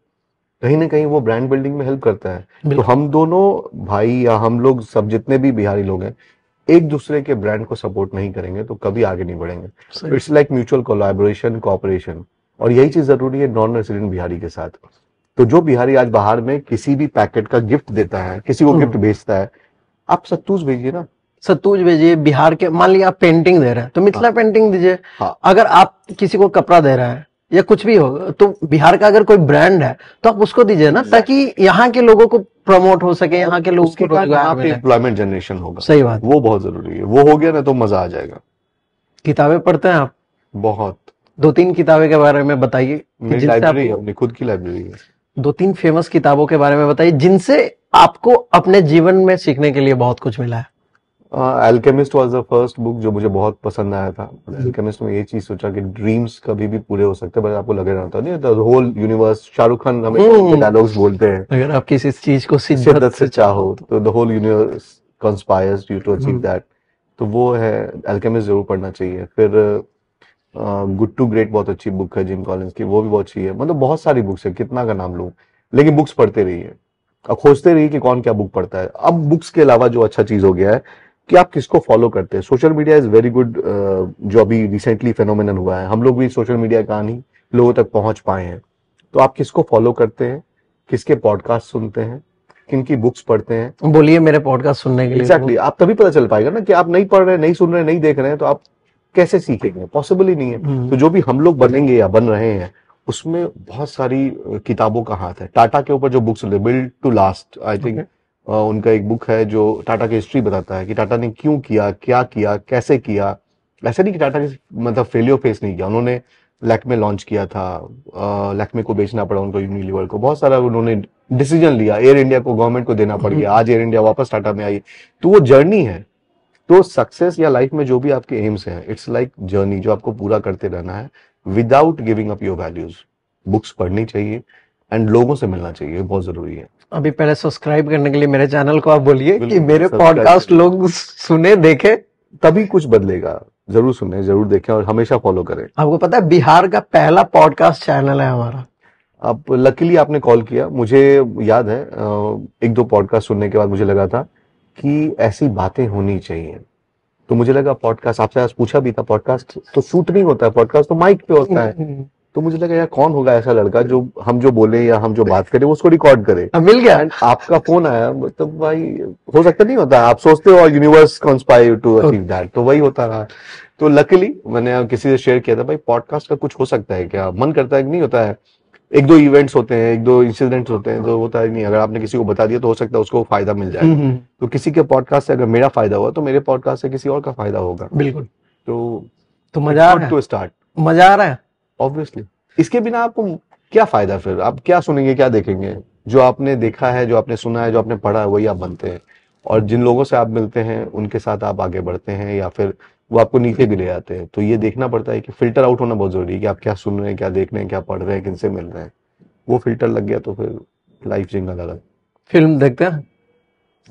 कहीं ना कहीं वो ब्रांड बिल्डिंग में हेल्प करता है। तो हम दोनों भाई या हम लोग सब जितने भी बिहारी लोग हैं, एक दूसरे के ब्रांड को सपोर्ट नहीं करेंगे तो कभी आगे नहीं बढ़ेंगे। It's like mutual collaboration, cooperation, और यही चीज जरूरी है नॉन रेसिडेंट बिहारी के साथ। तो जो बिहारी आज बाहर में किसी भी पैकेट का गिफ्ट देता है, किसी को गिफ्ट भेजता है, आप सत्तूज भेजिए ना, सत्तूज भेजिए। बिहार के मान लिया आप पेंटिंग दे रहे हैं तो मिथिला पेंटिंग दीजिए। अगर आप किसी को कपड़ा दे रहे हैं या कुछ भी हो, तो बिहार का अगर कोई ब्रांड है तो आप उसको दीजिए ना, ताकि यहाँ के लोगों को प्रमोट हो सके, यहाँ के लोगों को रोजगार मिले, एम्प्लॉयमेंट जनरेशन होगा। सही बात, वो बहुत जरूरी है। वो हो गया ना तो मजा आ जाएगा। किताबें पढ़ते हैं आप? बहुत। 2-3 किताबें के बारे में बताइए। मेरी लाइब्रेरी है, अपनी खुद की लाइब्रेरी है। 2-3 फेमस किताबों के बारे में बताइए जिनसे आपको अपने जीवन में सीखने के लिए बहुत कुछ मिला है। Alchemist was the first book जो मुझे बहुत पसंद आया था। अल्केमिस्ट में ये चीज सोचा कि ड्रीम्स कभी भी पूरे हो सकते हैं, बस आपको लगे रहता नहीं, the whole universe. Shahrukh Khan हमें डायलॉग्स बोलते हैं, अगर आप किसी चीज को शिद्दत से चाहो तो the whole universe conspires you to achieve that. तो वो है, अल्केमिस्ट जरूर पढ़ना चाहिए। फिर गुड टू ग्रेट बहुत अच्छी बुक है जिम कॉलिंस की, वो भी बहुत अच्छी है। मतलब बहुत सारी बुक्स है, कितना का नाम लूं, लेकिन बुक्स पढ़ते रहिए और खोजते रहिए कि कौन क्या बुक पढ़ता है। अब बुक्स के अलावा जो अच्छा चीज हो गया है कि आप किसको फॉलो करते हैं। Social media is very good, जो अभी रिसेंटली फेनोमेनन हुआ है, हम लोग भी सोशल मीडिया का नहीं लोगों तक पहुंच पाए हैं। तो आप किसको फॉलो करते हैं, किसके पॉडकास्ट सुनते हैं, किनकी बुक्स पढ़ते हैं। बोलिए मेरे पॉडकास्ट सुनने के लिए। एग्जैक्टली, आप तभी पता चल पाएगा ना कि आप नहीं पढ़ रहे, नहीं सुन रहे, नहीं देख रहे हैं, तो आप कैसे सीखेंगे, पॉसिबल ही नहीं है। तो जो भी हम लोग बनेंगे या बन रहे हैं उसमें बहुत सारी किताबों का हाथ है। टाटा के ऊपर जो books build to last, I think उनका एक बुक है जो टाटा की हिस्ट्री बताता है कि टाटा ने क्यों किया, क्या किया, कैसे किया। ऐसे नहीं कि टाटा ने मतलब फेलियर फेस नहीं किया, उन्होंने लैक्मे लॉन्च किया था, लैक्मे को बेचना पड़ा उनको, यूनिलीवर को, बहुत सारा उन्होंने डिसीजन लिया, एयर इंडिया को गवर्नमेंट को देना पड़ गया, आज एयर इंडिया वापस टाटा में आई। तो वो जर्नी है। तो सक्सेस या लाइफ में जो भी आपके एम्स हैं, इट्स लाइक जर्नी जो आपको पूरा करते रहना है without giving up your values. Books पढ़नी चाहिए एंड लोगों से मिलना चाहिए, बहुत जरूरी है। अभी पहले सब्सक्राइब करने के लिए मेरे चैनल को आप बोलिए कि बिल्कुल, मेरे सब्सक्राइब पॉडकास्ट लोग सुने, देखे, तभी कुछ बदलेगा। जरूर सुने, जरूर देखें और हमेशा फॉलो करें। आपको पता है बिहार का पहला पॉडकास्ट चैनल है हमारा। अब लकीली आपने कॉल किया, मुझे याद है एक दो पॉडकास्ट सुनने के बाद मुझे लगा था कि ऐसी बातें होनी चाहिए। तो मुझे लगा पॉडकास्ट, आपसे आज पूछा भी था, पॉडकास्ट तो शूट नहीं होता है, पॉडकास्ट तो माइक पे होता है। तो मुझे लगा यार कौन होगा ऐसा लड़का जो हम जो बोले या हम जो बात करें उसको रिकॉर्ड करे। मिल गया। एंड आपका फोन आया, मतलब भाई हो सकता नहीं होता, आप सोचते हो और universe conspire to achieve that, तो वही होता रहा। तो लकीली मैंने किसी से शेयर किया था, भाई पॉडकास्ट का कुछ हो सकता है क्या, मन करता है कि नहीं होता है। एक दो इवेंट्स होते हैं, एक दो इंसिडेंट्स होते हैं, तो होता है नहीं, अगर आपने किसी को बता दिया तो हो सकता है उसको फायदा मिल जाए। तो किसी के पॉडकास्ट से अगर मेरा फायदा हुआ तो मेरे पॉडकास्ट से किसी और का फायदा होगा। बिल्कुल। तो मजा आ रहा है, टू स्टार्ट, मजा आ रहा है ऑब्वियसली। इसके बिना आपको क्या फायदा, फिर आप क्या सुनेंगे, क्या देखेंगे। जो आपने देखा है, जो आपने सुना है, जो आपने पढ़ा है, वही आप बनते हैं। और जिन लोगों से आप मिलते हैं उनके साथ आप आगे बढ़ते हैं, या फिर वो आपको नीचे भी ले जाते हैं। तो ये देखना पड़ता है कि फिल्टर आउट होना बहुत जरूरी है कि आप क्या सुन रहे हैं, क्या देख रहे हैं, क्या पढ़ रहे हैं, किनसे मिल रहे हैं। वो फिल्टर लग गया तो फिर लाइफ जिंगल अलग। फिल्म देखते हैं?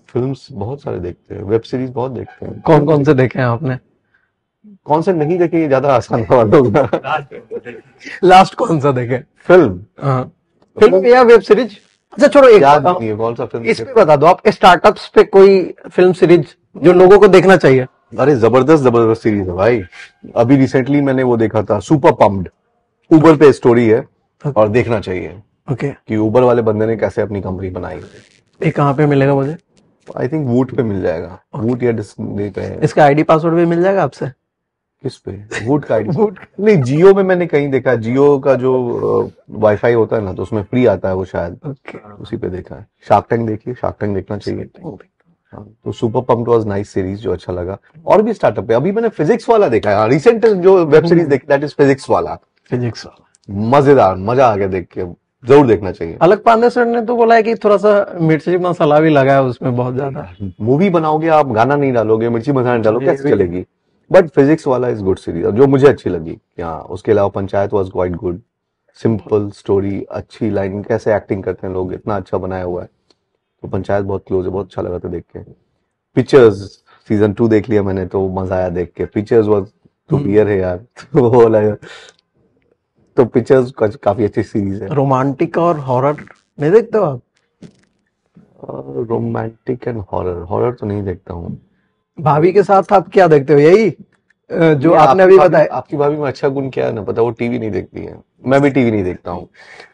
फिल्म्स बहुत सारे देखते हैं, वेब सीरीज बहुत देखते हैं। कौन कौन से देखे हैं आपने? कौन से नहीं देखे, ये ज्यादा आसान सवाल होगा। लास्ट कौन सा देखे? फिल्म फिल्म या वेब सीरीज? अच्छा छोड़ो, एक याद नहीं है कौन सा फिल्म। इस पे बता दो आप, स्टार्टअप्स पे कोई फिल्म सीरीज जो लोगों को देखना चाहिए। अरे जबरदस्त सीरीज है भाई। अभी रिसेंटली मैंने वो देखा था, सुपर पम्प्ड। उबर पे स्टोरी है और देखना चाहिए ओके। कि उबर वाले बंदे ने कैसे अपनी कंपनी बनाई। ये कहाँ पे मिलेगा मुझे? आई थिंक वूट पे मिल जाएगा, वूट या डिस्नी पे है। इसका आईडी पासवर्ड भी मिल जाएगा आपसे? किस पे? वूट का आईडी? नहीं, जियो में मैंने कहीं देखा, जियो का जो वाईफाई होता है ना, तो उसमें फ्री आता है वो शायद, उसी पे देखा है। शार्क टैंक देखिए, शार्क टैंक देखना चाहिए। हाँ, तो super pumped was nice series, जो अच्छा लगा। और भी स्टार्टअप है, अभी मैंने फिजिक्स वाला देखा है, रिसेंट जो वेब सीरीज देखी, दैट इज फिजिक्स वाला। फिजिक्स वाला मजेदार, मजा आ गया देख के, जरूर देखना चाहिए। अलग पांडे सर ने तो बोला है कि थोड़ा सा मिर्ची मसाला भी लगा है उसमें बहुत ज्यादा। मूवी बनाओगे आप, गाना नहीं डालोगे, मिर्ची मसाला नहीं डालोगे, कैसे चलेगी। बट फिजिक्स वाला इज गुड सीरीज, जो मुझे अच्छी लगी। हाँ, उसके अलावा panchayat was quite good, simple story, अच्छी लाइन, कैसे एक्टिंग करते हैं लोग, इतना अच्छा बनाया हुआ है। तो पंचायत बहुत क्लोज है, बहुत अच्छा लगा था देख के। पिक्चर्स सीजन 2 देख लिया मैंने, तो मजा आया देख के। पिक्चर्स वाज तो बियर है यार। तो वो लगा, तो पिक्चर्स काफी अच्छी सीरीज है। रोमांटिक और हॉरर नहीं देखते हो आप? रोमांटिक एंड हॉरर, हॉरर तो नहीं देखता हूँ। भाभी के साथ आप क्या देखते हो? यही जो आपने अभी बताया। आपकी भाभी में अच्छा गुण क्या है ना पता, वो टीवी नहीं देखती है। मैं भी टीवी नहीं देखता हूँ।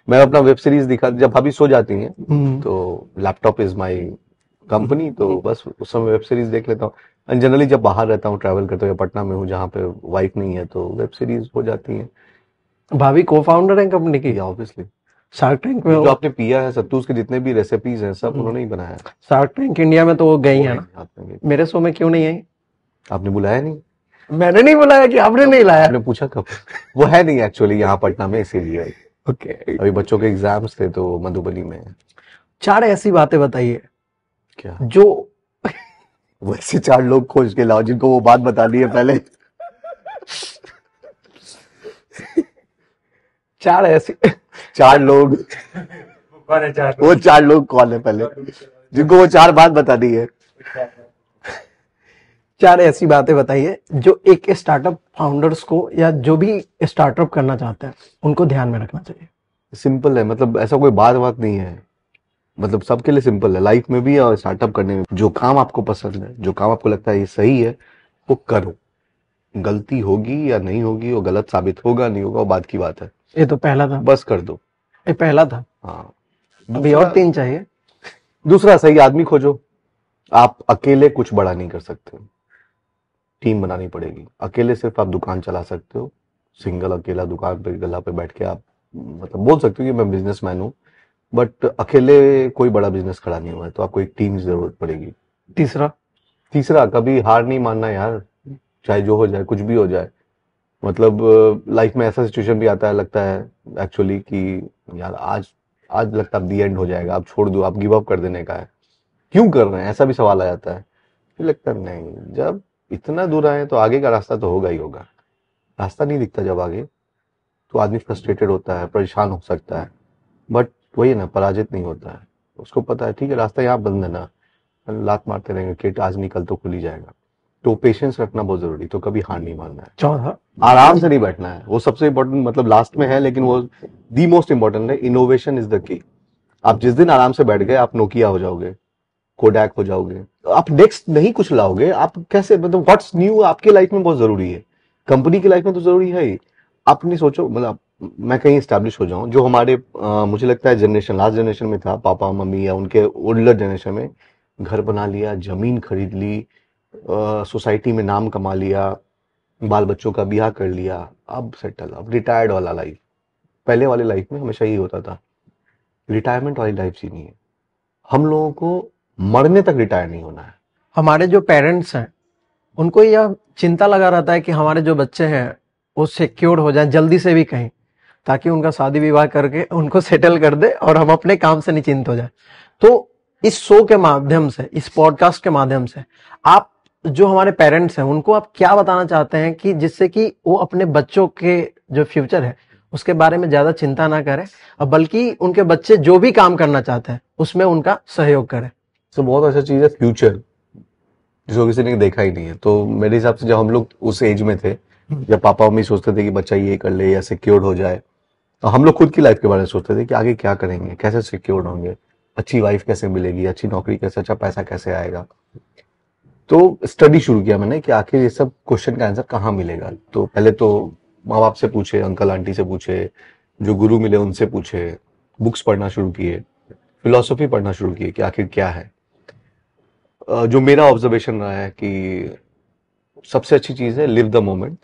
मैं अपना वेब सीरीज दिखा, जब भाभी सो जाती हैं तो लैपटॉप इज माय कंपनी, तो बस उस समय वेब सीरीज देख लेता हूँ। एंड जनरली जब बाहर रहता हूँ, ट्रैवल करता हूँ, या पटना में हूँ जहाँ पे वाइफ नहीं है, तो वेब सीरीज हो जाती है। भाभी को फाउंडर है कंपनी की? ऑब्वियसली। शार्क टैंक में जो आपने पिया है सत्तू, उसके जितने भी रेसिपीज हैं सब उन्होंने ही बनाया। शार्क टैंक इंडिया में तो वो गई है ना, मेरे शो में क्यों नहीं आई? आपने बुलाया नहीं? मैंने नहीं बुलाया कि आपने नहीं लाया? आपने पूछा कब? वो है नहीं एक्चुअली यहाँ पटना में, इसीलिए। ओके। अभी बच्चों के एग्जाम्स थे तो मधुबनी में। 4 ऐसी बातें बताइए क्या जो वैसे 4 लोग खोज के लाओ जिनको वो बात बता दी है पहले। 4 ऐसे 4 लोग, वो 4 लोग कौन है पहले जिनको वो 4 बात बता दी है? 4 ऐसी बातें बताइए जो एक स्टार्टअप फाउंडर्स को या जो भी स्टार्टअप करना चाहते हैं उनको ध्यान में रखना चाहिए। सिंपल है, मतलब ऐसा कोई बात नहीं है, मतलब सबके लिए सिंपल है, लाइफ में भी और स्टार्टअप करने में। जो काम आपको पसंद है, जो काम आपको लगता है ये सही है, वो करो। गलती होगी या नहीं होगी, वो गलत साबित होगा नहीं होगा, वो बात की बात है। ये तो पहला था, बस कर दो। ये पहला था। हाँ, अभी और 3 चाहिए। दूसरा, सही आदमी खोजो। आप अकेले कुछ बड़ा नहीं कर सकते, टीम बनानी पड़ेगी। अकेले सिर्फ आप दुकान चला सकते हो, सिंगल अकेला दुकान पे गला पे बैठ के आप मतलब बोल सकते हो कि मैं बिजनेसमैन हूँ, बट अकेले कोई बड़ा बिजनेस खड़ा नहीं हुआ है, तो आपको एक टीम की जरूरत पड़ेगी। तीसरा, कभी हार नहीं मानना यार, चाहे जो हो जाए, कुछ भी हो जाए। मतलब लाइफ में ऐसा सिचुएशन भी आता है, लगता है एक्चुअली कि यार आज लगता है अब दी एंड हो जाएगा, आप छोड़ दो, आप गिव अप कर देने का है। क्यों कर रहे हैं, ऐसा भी सवाल आ जाता है। फिर लगता है नहीं, जब इतना दूर आए तो आगे का रास्ता तो होगा ही होगा। रास्ता नहीं दिखता जब आगे, तो आदमी फ्रस्ट्रेटेड होता है, परेशान हो सकता है, बट वही है ना, पराजित नहीं होता है। उसको पता है ठीक है रास्ता यहाँ बंद है ना, लात मारते रहेंगे, किट आज नहीं कल तो खुल ही जाएगा। तो पेशेंस रखना बहुत जरूरी, तो कभी हार नहीं मानना है। चौथा, आराम से नहीं बैठना है, वो सबसे इंपॉर्टेंट, मतलब लास्ट में है लेकिन वो दी मोस्ट इंपॉर्टेंट है। Innovation is the key. आप जिस दिन आराम से बैठ गए, आप नोकिया हो जाओगे, कोडैक हो जाओगे। आप नेक्स्ट नहीं कुछ लाओगे, आप कैसे, मतलब व्हाट्स न्यू आपके लाइफ में बहुत जरूरी है, कंपनी की लाइफ में तो जरूरी है ही। आप नहीं सोचो मतलब मैं कहीं स्टैब्लिश हो जाऊं, जो हमारे मुझे लगता है जनरेशन, लास्ट जनरेशन में था, पापा मम्मी या उनके ओल्डर जनरेशन में, घर बना लिया, जमीन खरीद ली, सोसाइटी में नाम कमा लिया, बाल बच्चों का ब्याह कर लिया, अब सेटल, अब रिटायर्ड वाला लाइफ। पहले वाले लाइफ में हमेशा यही होता था, रिटायरमेंट वाली लाइफ ही नहीं है। हम लोगों को मरने तक रिटायर नहीं होना है। हमारे जो पेरेंट्स हैं उनको यह चिंता लगा रहता है कि हमारे जो बच्चे हैं वो सिक्योर हो जाए जल्दी से भी कहीं, ताकि उनका शादी विवाह करके उनको सेटल कर दे और हम अपने काम से निश्चिंत हो जाए। तो इस शो के माध्यम से, इस पॉडकास्ट के माध्यम से आप जो हमारे पेरेंट्स हैं उनको आप क्या बताना चाहते हैं कि जिससे कि वो अपने बच्चों के जो फ्यूचर है उसके बारे में ज्यादा चिंता ना करें, और बल्कि उनके बच्चे जो भी काम करना चाहते हैं उसमें उनका सहयोग करें। तो बहुत अच्छा चीज है फ्यूचर, जिसको किसी ने देखा ही नहीं है। तो मेरे हिसाब से जब हम लोग उस एज में थे, जब पापा मम्मी सोचते थे कि बच्चा ये कर ले या सिक्योर हो जाए, तो हम लोग खुद की लाइफ के बारे में सोचते थे कि आगे क्या करेंगे, कैसे सिक्योर होंगे, अच्छी वाइफ कैसे मिलेगी, अच्छी नौकरी कैसे, अच्छा पैसा कैसे आएगा। तो स्टडी शुरू किया मैंने कि आखिर ये सब क्वेश्चन का आंसर कहाँ मिलेगा। तो पहले तो माँ बाप से पूछे, अंकल आंटी से पूछे, जो गुरु मिले उनसे पूछे, बुक्स पढ़ना शुरू किए, फिलॉसफी पढ़ना शुरू किए कि आखिर क्या है। जो मेरा ऑब्जर्वेशन रहा है कि सबसे अच्छी चीज है live the moment,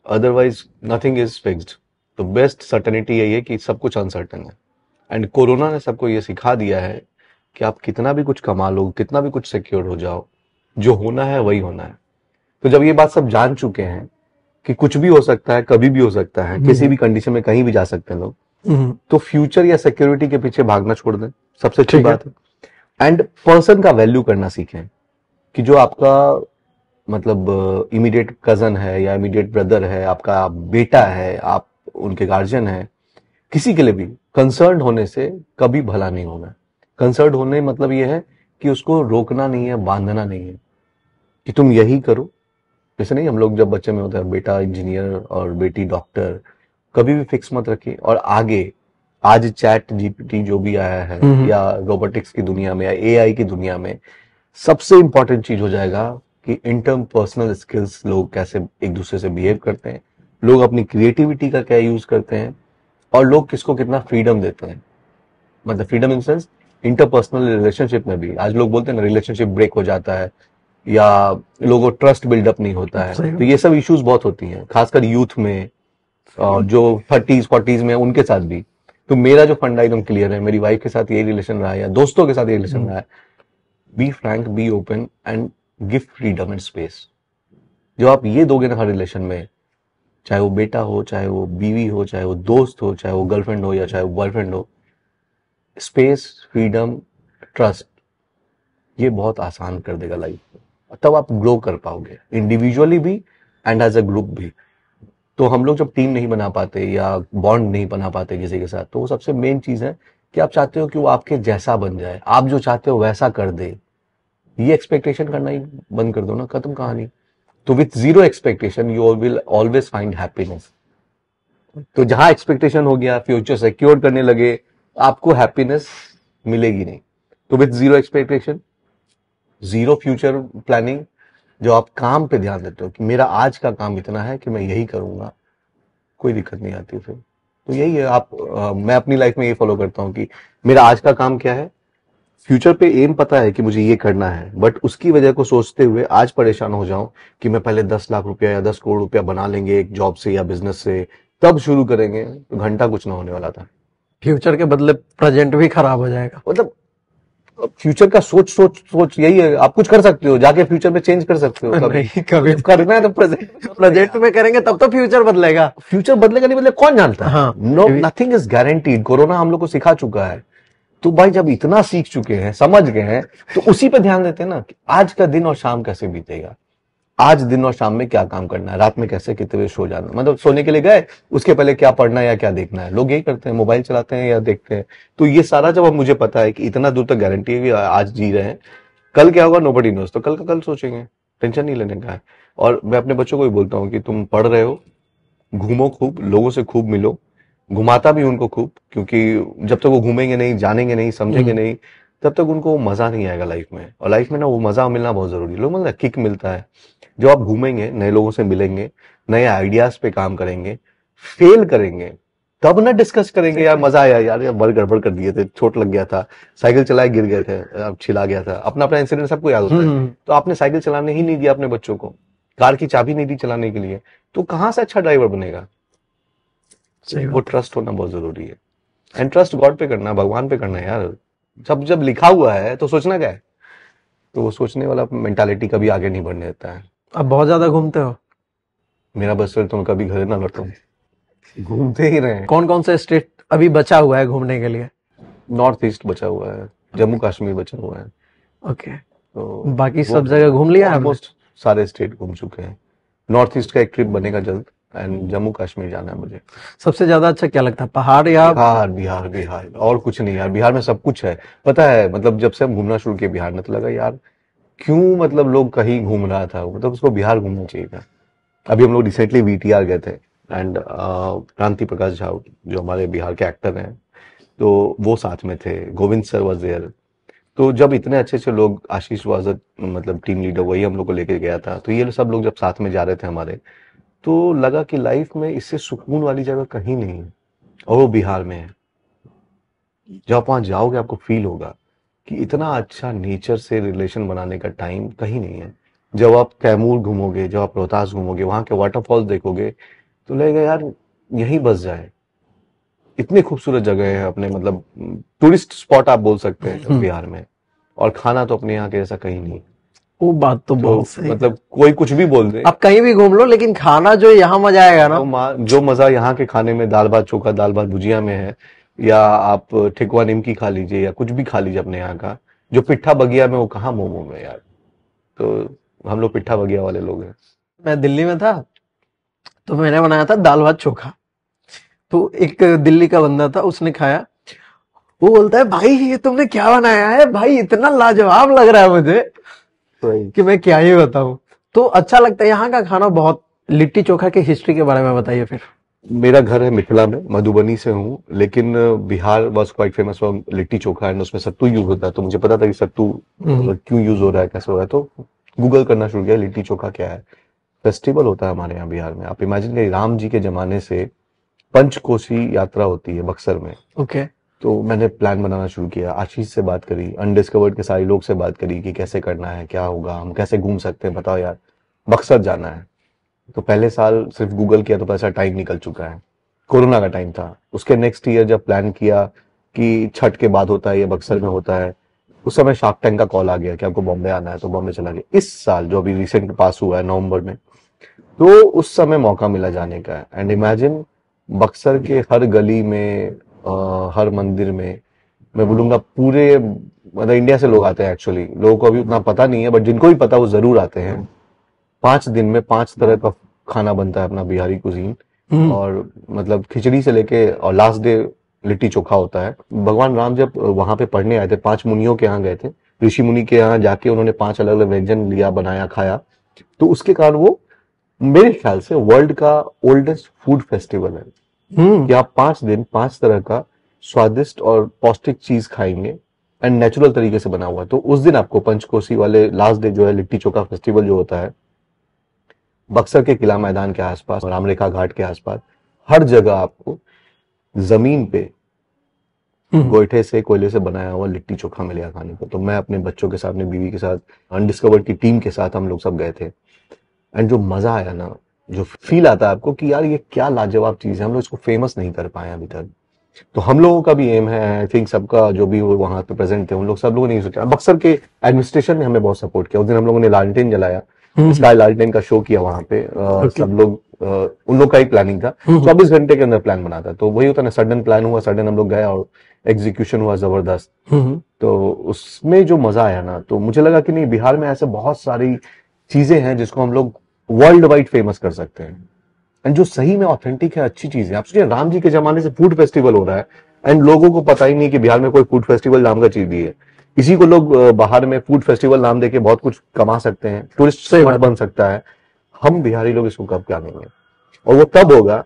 otherwise nothing is fixed. तो बेस्ट सर्टेनिटी यही है कि सब कुछ अनसर्टन है, एंड कोरोना ने सबको ये सिखा दिया है कि आप कितना भी कुछ कमा लो, कितना भी कुछ सिक्योर हो जाओ, जो होना है वही होना है। तो जब ये बात सब जान चुके हैं कि कुछ भी हो सकता है, कभी भी हो सकता है, किसी भी कंडीशन में कहीं भी जा सकते हैं लोग, तो फ्यूचर या सिक्योरिटी के पीछे भागना छोड़ दें, सबसे अच्छी बात है। एंड पर्सन का वैल्यू करना सीखें कि जो आपका मतलब इमीडिएट कजन है या इमीडिएट ब्रदर है, आपका बेटा है, आप उनके गार्जियन है, किसी के लिए भी कंसर्न होने से कभी भला नहीं होना। कंसर्न होने मतलब यह है कि उसको रोकना नहीं है, बांधना नहीं है कि तुम यही करो। जैसे नहीं, हम लोग जब बच्चे में होता है बेटा इंजीनियर और बेटी डॉक्टर, कभी भी फिक्स मत रखिए। और आगे आज चैट जीपीटी जो भी आया है, या रोबोटिक्स की दुनिया में या एआई की दुनिया में, सबसे इंपॉर्टेंट चीज हो जाएगा कि इंटर्म पर्सनल स्किल्स, लोग कैसे एक दूसरे से बिहेव करते हैं, लोग अपनी क्रिएटिविटी का क्या यूज करते हैं, और लोग किसको कितना फ्रीडम देते हैं। मतलब freedom in sense interpersonal relationship में भी आज लोग बोलते हैं ना, रिलेशनशिप ब्रेक हो जाता है या लोगों को ट्रस्ट बिल्डअप नहीं होता है। तो ये सब इश्यूज बहुत होती हैं, खासकर यूथ में, और जो 30s 40s में उनके साथ भी। तो मेरा जो फंडा एकदम क्लियर है, मेरी वाइफ के साथ यही रिलेशन रहा है या दोस्तों के साथ यही रिलेशन रहा है, be frank, be open and give freedom and space. जो आप ये दोगे ना हर रिलेशन में, चाहे वो बेटा हो, चाहे वो बीवी हो, चाहे वो दोस्त हो, चाहे वो गर्लफ्रेंड हो या चाहे वो बॉयफ्रेंड हो, स्पेस, फ्रीडम, ट्रस्ट, ये बहुत आसान कर देगा लाइफ में, तब आप ग्रो कर पाओगे इंडिविजुअली भी एंड एज अ ग्रुप भी। तो हम लोग जब टीम नहीं बना पाते या बॉन्ड नहीं बना पाते किसी के साथ, तो वो सबसे मेन चीज है कि आप चाहते हो कि वो आपके जैसा बन जाए, आप जो चाहते हो वैसा कर दे। ये एक्सपेक्टेशन करना ही बंद कर दो ना, खत्म कहानी। तो with zero expectation you will always find happiness. तो जहां एक्सपेक्टेशन हो गया, फ्यूचर सिक्योर करने लगे, आपको हैप्पीनेस मिलेगी नहीं। तो with zero expectation, zero future planning, जो आप काम पे ध्यान देते हो कि मेरा आज का काम इतना है कि मैं यही करूंगा, कोई दिक्कत नहीं आती फिर। तो यही है, मैं अपनी लाइफ में ये फॉलो करता हूँ कि मेरा आज का काम क्या है, फ्यूचर पे एम पता है कि मुझे ये करना है, बट उसकी वजह को सोचते हुए आज परेशान हो जाऊं कि मैं पहले 10 लाख रुपया या 10 करोड़ रुपया बना लेंगे एक जॉब से या बिजनेस से, तब शुरू करेंगे, तो घंटा कुछ ना होने वाला था। फ्यूचर के बदले प्रेजेंट भी खराब हो जाएगा। मतलब फ्यूचर का सोच सोच सोच यही है, आप कुछ कर सकते हो, जाके फ्यूचर में चेंज कर सकते हो, नहीं, कभी करना है तो प्रेजेंट में करेंगे तब तो फ्यूचर बदलेगा। फ्यूचर बदलेगा नहीं बदले कौन जानता है। हाँ, no, nothing is guaranteed. Corona हम लोग को सिखा चुका है। तो भाई जब इतना सीख चुके हैं, समझ गए हैं, तो उसी पे ध्यान देते हैं ना कि आज का दिन और शाम कैसे बीतेगा, आज दिन और शाम में क्या काम करना है, रात में कैसे कितने बजे सो जाना, मतलब सोने के लिए गए उसके पहले क्या पढ़ना है या क्या देखना है। लोग यही करते हैं, मोबाइल चलाते हैं या देखते हैं। तो ये सारा जब अब मुझे पता है कि इतना दूर तक गारंटी है कि आज जी रहे हैं, कल क्या होगा नोबडी नोस, तो कल का कल सोचेंगे, टेंशन नहीं लेने का है। और मैं अपने बच्चों को भी बोलता हूँ कि तुम पढ़ रहे हो, घूमो खूब, लोगों से खूब मिलो, घुमाता भी उनको खूब, क्योंकि जब तक वो घूमेंगे नहीं, जानेंगे नहीं, समझेंगे नहीं, तब तक उनको मजा नहीं आएगा लाइफ में। और लाइफ में ना वो मजा मिलना बहुत जरूरी है। लोग मतलब किक मिलता है जब आप घूमेंगे, नए लोगों से मिलेंगे, नए आइडियाज पे काम करेंगे, फेल करेंगे, तब ना डिस्कस करेंगे यार मजा आया, यार यार बड़ गड़बड़ कर दिए थे, चोट लग गया था, साइकिल चलाए गिर गए थे, अब छिला गया था, अपना अपना इंसिडेंट सबको याद होता है। तो आपने साइकिल चलाने ही नहीं दिया अपने बच्चों को, कार की चाबी नहीं दी चलाने के लिए, तो कहां से अच्छा ड्राइवर बनेगा। वो ट्रस्ट होना बहुत जरूरी है। एंड ट्रस्ट गॉड पे करना, भगवान पे करना है यार। जब जब लिखा हुआ है तो सोचना क्या है। तो वो सोचने वाला मेंटालिटी कभी आगे नहीं बढ़ने देता है। अब बहुत ज्यादा घूमते हो? मेरा बस फिर तुम कभी घर ना लौटो, घूमते ही रहे। कौन कौन से स्टेट अभी बचा हुआ है घूमने के लिए? नॉर्थ ईस्ट बचा हुआ है, जम्मू कश्मीर बचा हुआ है। ओके, तो बाकी सब जगह घूम लिया? ऑलमोस्ट सारे स्टेट घूम चुके हैं। नॉर्थ ईस्ट का एक ट्रिप बनेगा जल्द, एंड जम्मू कश्मीर जाना है मुझे। सबसे ज्यादा अच्छा क्या लगता है, पहाड़ या? बिहार, बिहार, बिहार, और कुछ नहीं यार। बिहार में सब कुछ है, पता है। मतलब जब से हम घूमना शुरू किए बिहार में, तो लगा यार क्यों, मतलब लोग कहीं घूम रहा था, मतलब उसको बिहार घूमना चाहिए था। अभी हम लोग रिसेंटली वीटीआर गए थे, एंड क्रांति प्रकाश झा जो हमारे बिहार के एक्टर हैं, तो वो साथ में थे, गोविंद सर वाज देयर। तो जब इतने अच्छे अच्छे लोग, आशीष वाजद मतलब टीम लीडर, वही हम लोग को लेके गया था, तो ये सब लोग जब साथ में जा रहे थे हमारे, तो लगा कि लाइफ में इससे सुकून वाली जगह कहीं नहीं है, और वो बिहार में है। जब आप वहां जाओगे आपको फील होगा कि इतना अच्छा नेचर से रिलेशन बनाने का टाइम कहीं नहीं है। जब आप कैमूर घूमोगे, जब आप रोहतास घूमोगे, वहां के वाटरफॉल्स देखोगे, तो लगेगा यार यहीं बस जाए। इतनी खूबसूरत जगह है अपने, मतलब टूरिस्ट स्पॉट आप बोल सकते हैं बिहार में। और खाना तो अपने यहाँ के जैसा कहीं नहीं। वो बात तो बहुत सही। मतलब कोई कुछ भी बोल दे, आप कहीं भी घूम लो, लेकिन खाना जो यहाँ मजा आएगा ना, तो जो मजा यहाँ के खाने में, दाल भात चोखा, दाल भात भुजिया में है, या आप ठेकुआ निमकी खा लीजिए, या कुछ भी खा लीजिए अपने यहाँ का, जो पिट्ठा बगिया में, वो कहाँ मोमो में यार। तो हम लोग पिट्ठा बगिया वाले लोग हैं। मैं दिल्ली में था तो मैंने बनाया था दाल भात चोखा। तो एक दिल्ली का बंदा था, उसने खाया, वो बोलता है भाई ये तुमने क्या बनाया है भाई, इतना लाजवाब लग रहा है मुझे कि मैं क्या ही बताऊं। तो अच्छा लगता है यहाँ का खाना बहुत। लिट्टी चोखा की हिस्ट्री के बारे में बताइए फिर। मेरा घर है मिथिला में, मधुबनी से हूँ, लेकिन Bihar was quite famous for litti chokha, and उसमें सत्तू यूज होता है। तो मुझे पता था कि सत्तू क्यों यूज हो रहा है, कैसे हो रहा है, तो गूगल करना शुरू किया लिट्टी चोखा क्या है। फेस्टिवल होता है हमारे यहाँ बिहार में, आप इमेजिन करिए, राम जी के जमाने से पंचकोसी यात्रा होती है बक्सर में। ओके। तो मैंने प्लान बनाना शुरू किया, आशीष से बात करी, अनडिस्कवर्ड के सारे लोग से बात करी कि कैसे करना है, क्या होगा, हम कैसे घूम सकते हैं, बताओ यार, बक्सर जाना है। तो पहले साल सिर्फ गूगल किया तो पैसा टाइम निकल चुका है, कोरोना का टाइम था। उसके नेक्स्ट ईयर जब प्लान किया कि छठ के बाद होता है, ये बक्सर में होता है, उस समय शार्क टैंक का कॉल आ गया कि आपको बॉम्बे आना है, तो बॉम्बे चला गया। इस साल जो अभी रिसेंट पास हुआ है नवंबर में, तो उस समय मौका मिला जाने का। एंड इमेजिन बक्सर के हर गली में, हर मंदिर में, मैं बोलूंगा पूरे मतलब इंडिया से लोग आते हैं एक्चुअली, लोगों को अभी उतना पता नहीं है, बट जिनको भी पता वो जरूर आते हैं। 5 दिन में 5 तरह का खाना बनता है अपना बिहारी कुजीन, और मतलब खिचड़ी से लेके और लास्ट डे लिट्टी चोखा होता है। भगवान राम जब वहां पे पढ़ने आए थे, 5 मुनियों के यहाँ गए थे, ऋषि मुनि के यहाँ जाके उन्होंने 5 अलग अलग व्यंजन लिया, बनाया, खाया, तो उसके कारण वो मेरे ख्याल से वर्ल्ड का ओल्डेस्ट फूड फेस्टिवल है कि आप 5 दिन 5 तरह का स्वादिष्ट और पौष्टिक चीज खाएंगे एंड नेचुरल तरीके से बना हुआ है। तो उस दिन आपको पंचकोसी वाले लास्ट डे जो है लिट्टी चोखा फेस्टिवल जो होता है, बक्सर के किला मैदान के आसपास और रामरेखा घाट के आसपास हर जगह आपको जमीन पे गोईठे से, कोयले से बनाया हुआ लिट्टी चोखा मिलेगा खाने को। तो मैं अपने बच्चों के साथ, अपनी बीवी के साथ, अनडिस्कवर्ड की टीम के साथ हम लोग सब गए थे, एंड जो मजा आया ना, जो फील आता है आपको कि यार ये क्या लाजवाब चीज है, हम लोग इसको फेमस नहीं कर पाए अभी तक। तो हम लोगों का भी एम है, आई थिंक सबका जो भी वहां पे प्रेजेंट थे उन लोग, सब लोगों ने सोचा। बक्सर के एडमिनिस्ट्रेशन ने हमें बहुत सपोर्ट किया। उस दिन हम लोगों ने लालटेन जलाया, स्काई लालटेन का शो किया वहां पे। सब लोग, उन लोग का एक प्लानिंग था, 24 घंटे के अंदर प्लान बना था। तो वही होता ना, सडन प्लान हुआ, सडन हम लोग गए और एग्जीक्यूशन हुआ जबरदस्त। तो उसमें जो मजा आया ना, तो मुझे लगा कि नहीं, बिहार में ऐसे बहुत सारी चीजें हैं जिसको हम लोग वर्ल्ड वाइड फेमस कर सकते हैं, एंड जो सही में ऑथेंटिक है, अच्छी चीज है। आप सोचिए, राम जी के जमाने से फूड फेस्टिवल हो रहा है एंड लोगों को पता ही नहीं कि बिहार में कोई फूड फेस्टिवल नाम का चीज भी है। इसी को लोग बाहर में फूड फेस्टिवल नाम देके बहुत कुछ कमा सकते हैं, टूरिस्ट स्पॉट बन सकता है। हम बिहारी लोग इसको कब क्या लेंगे, और वो तब होगा।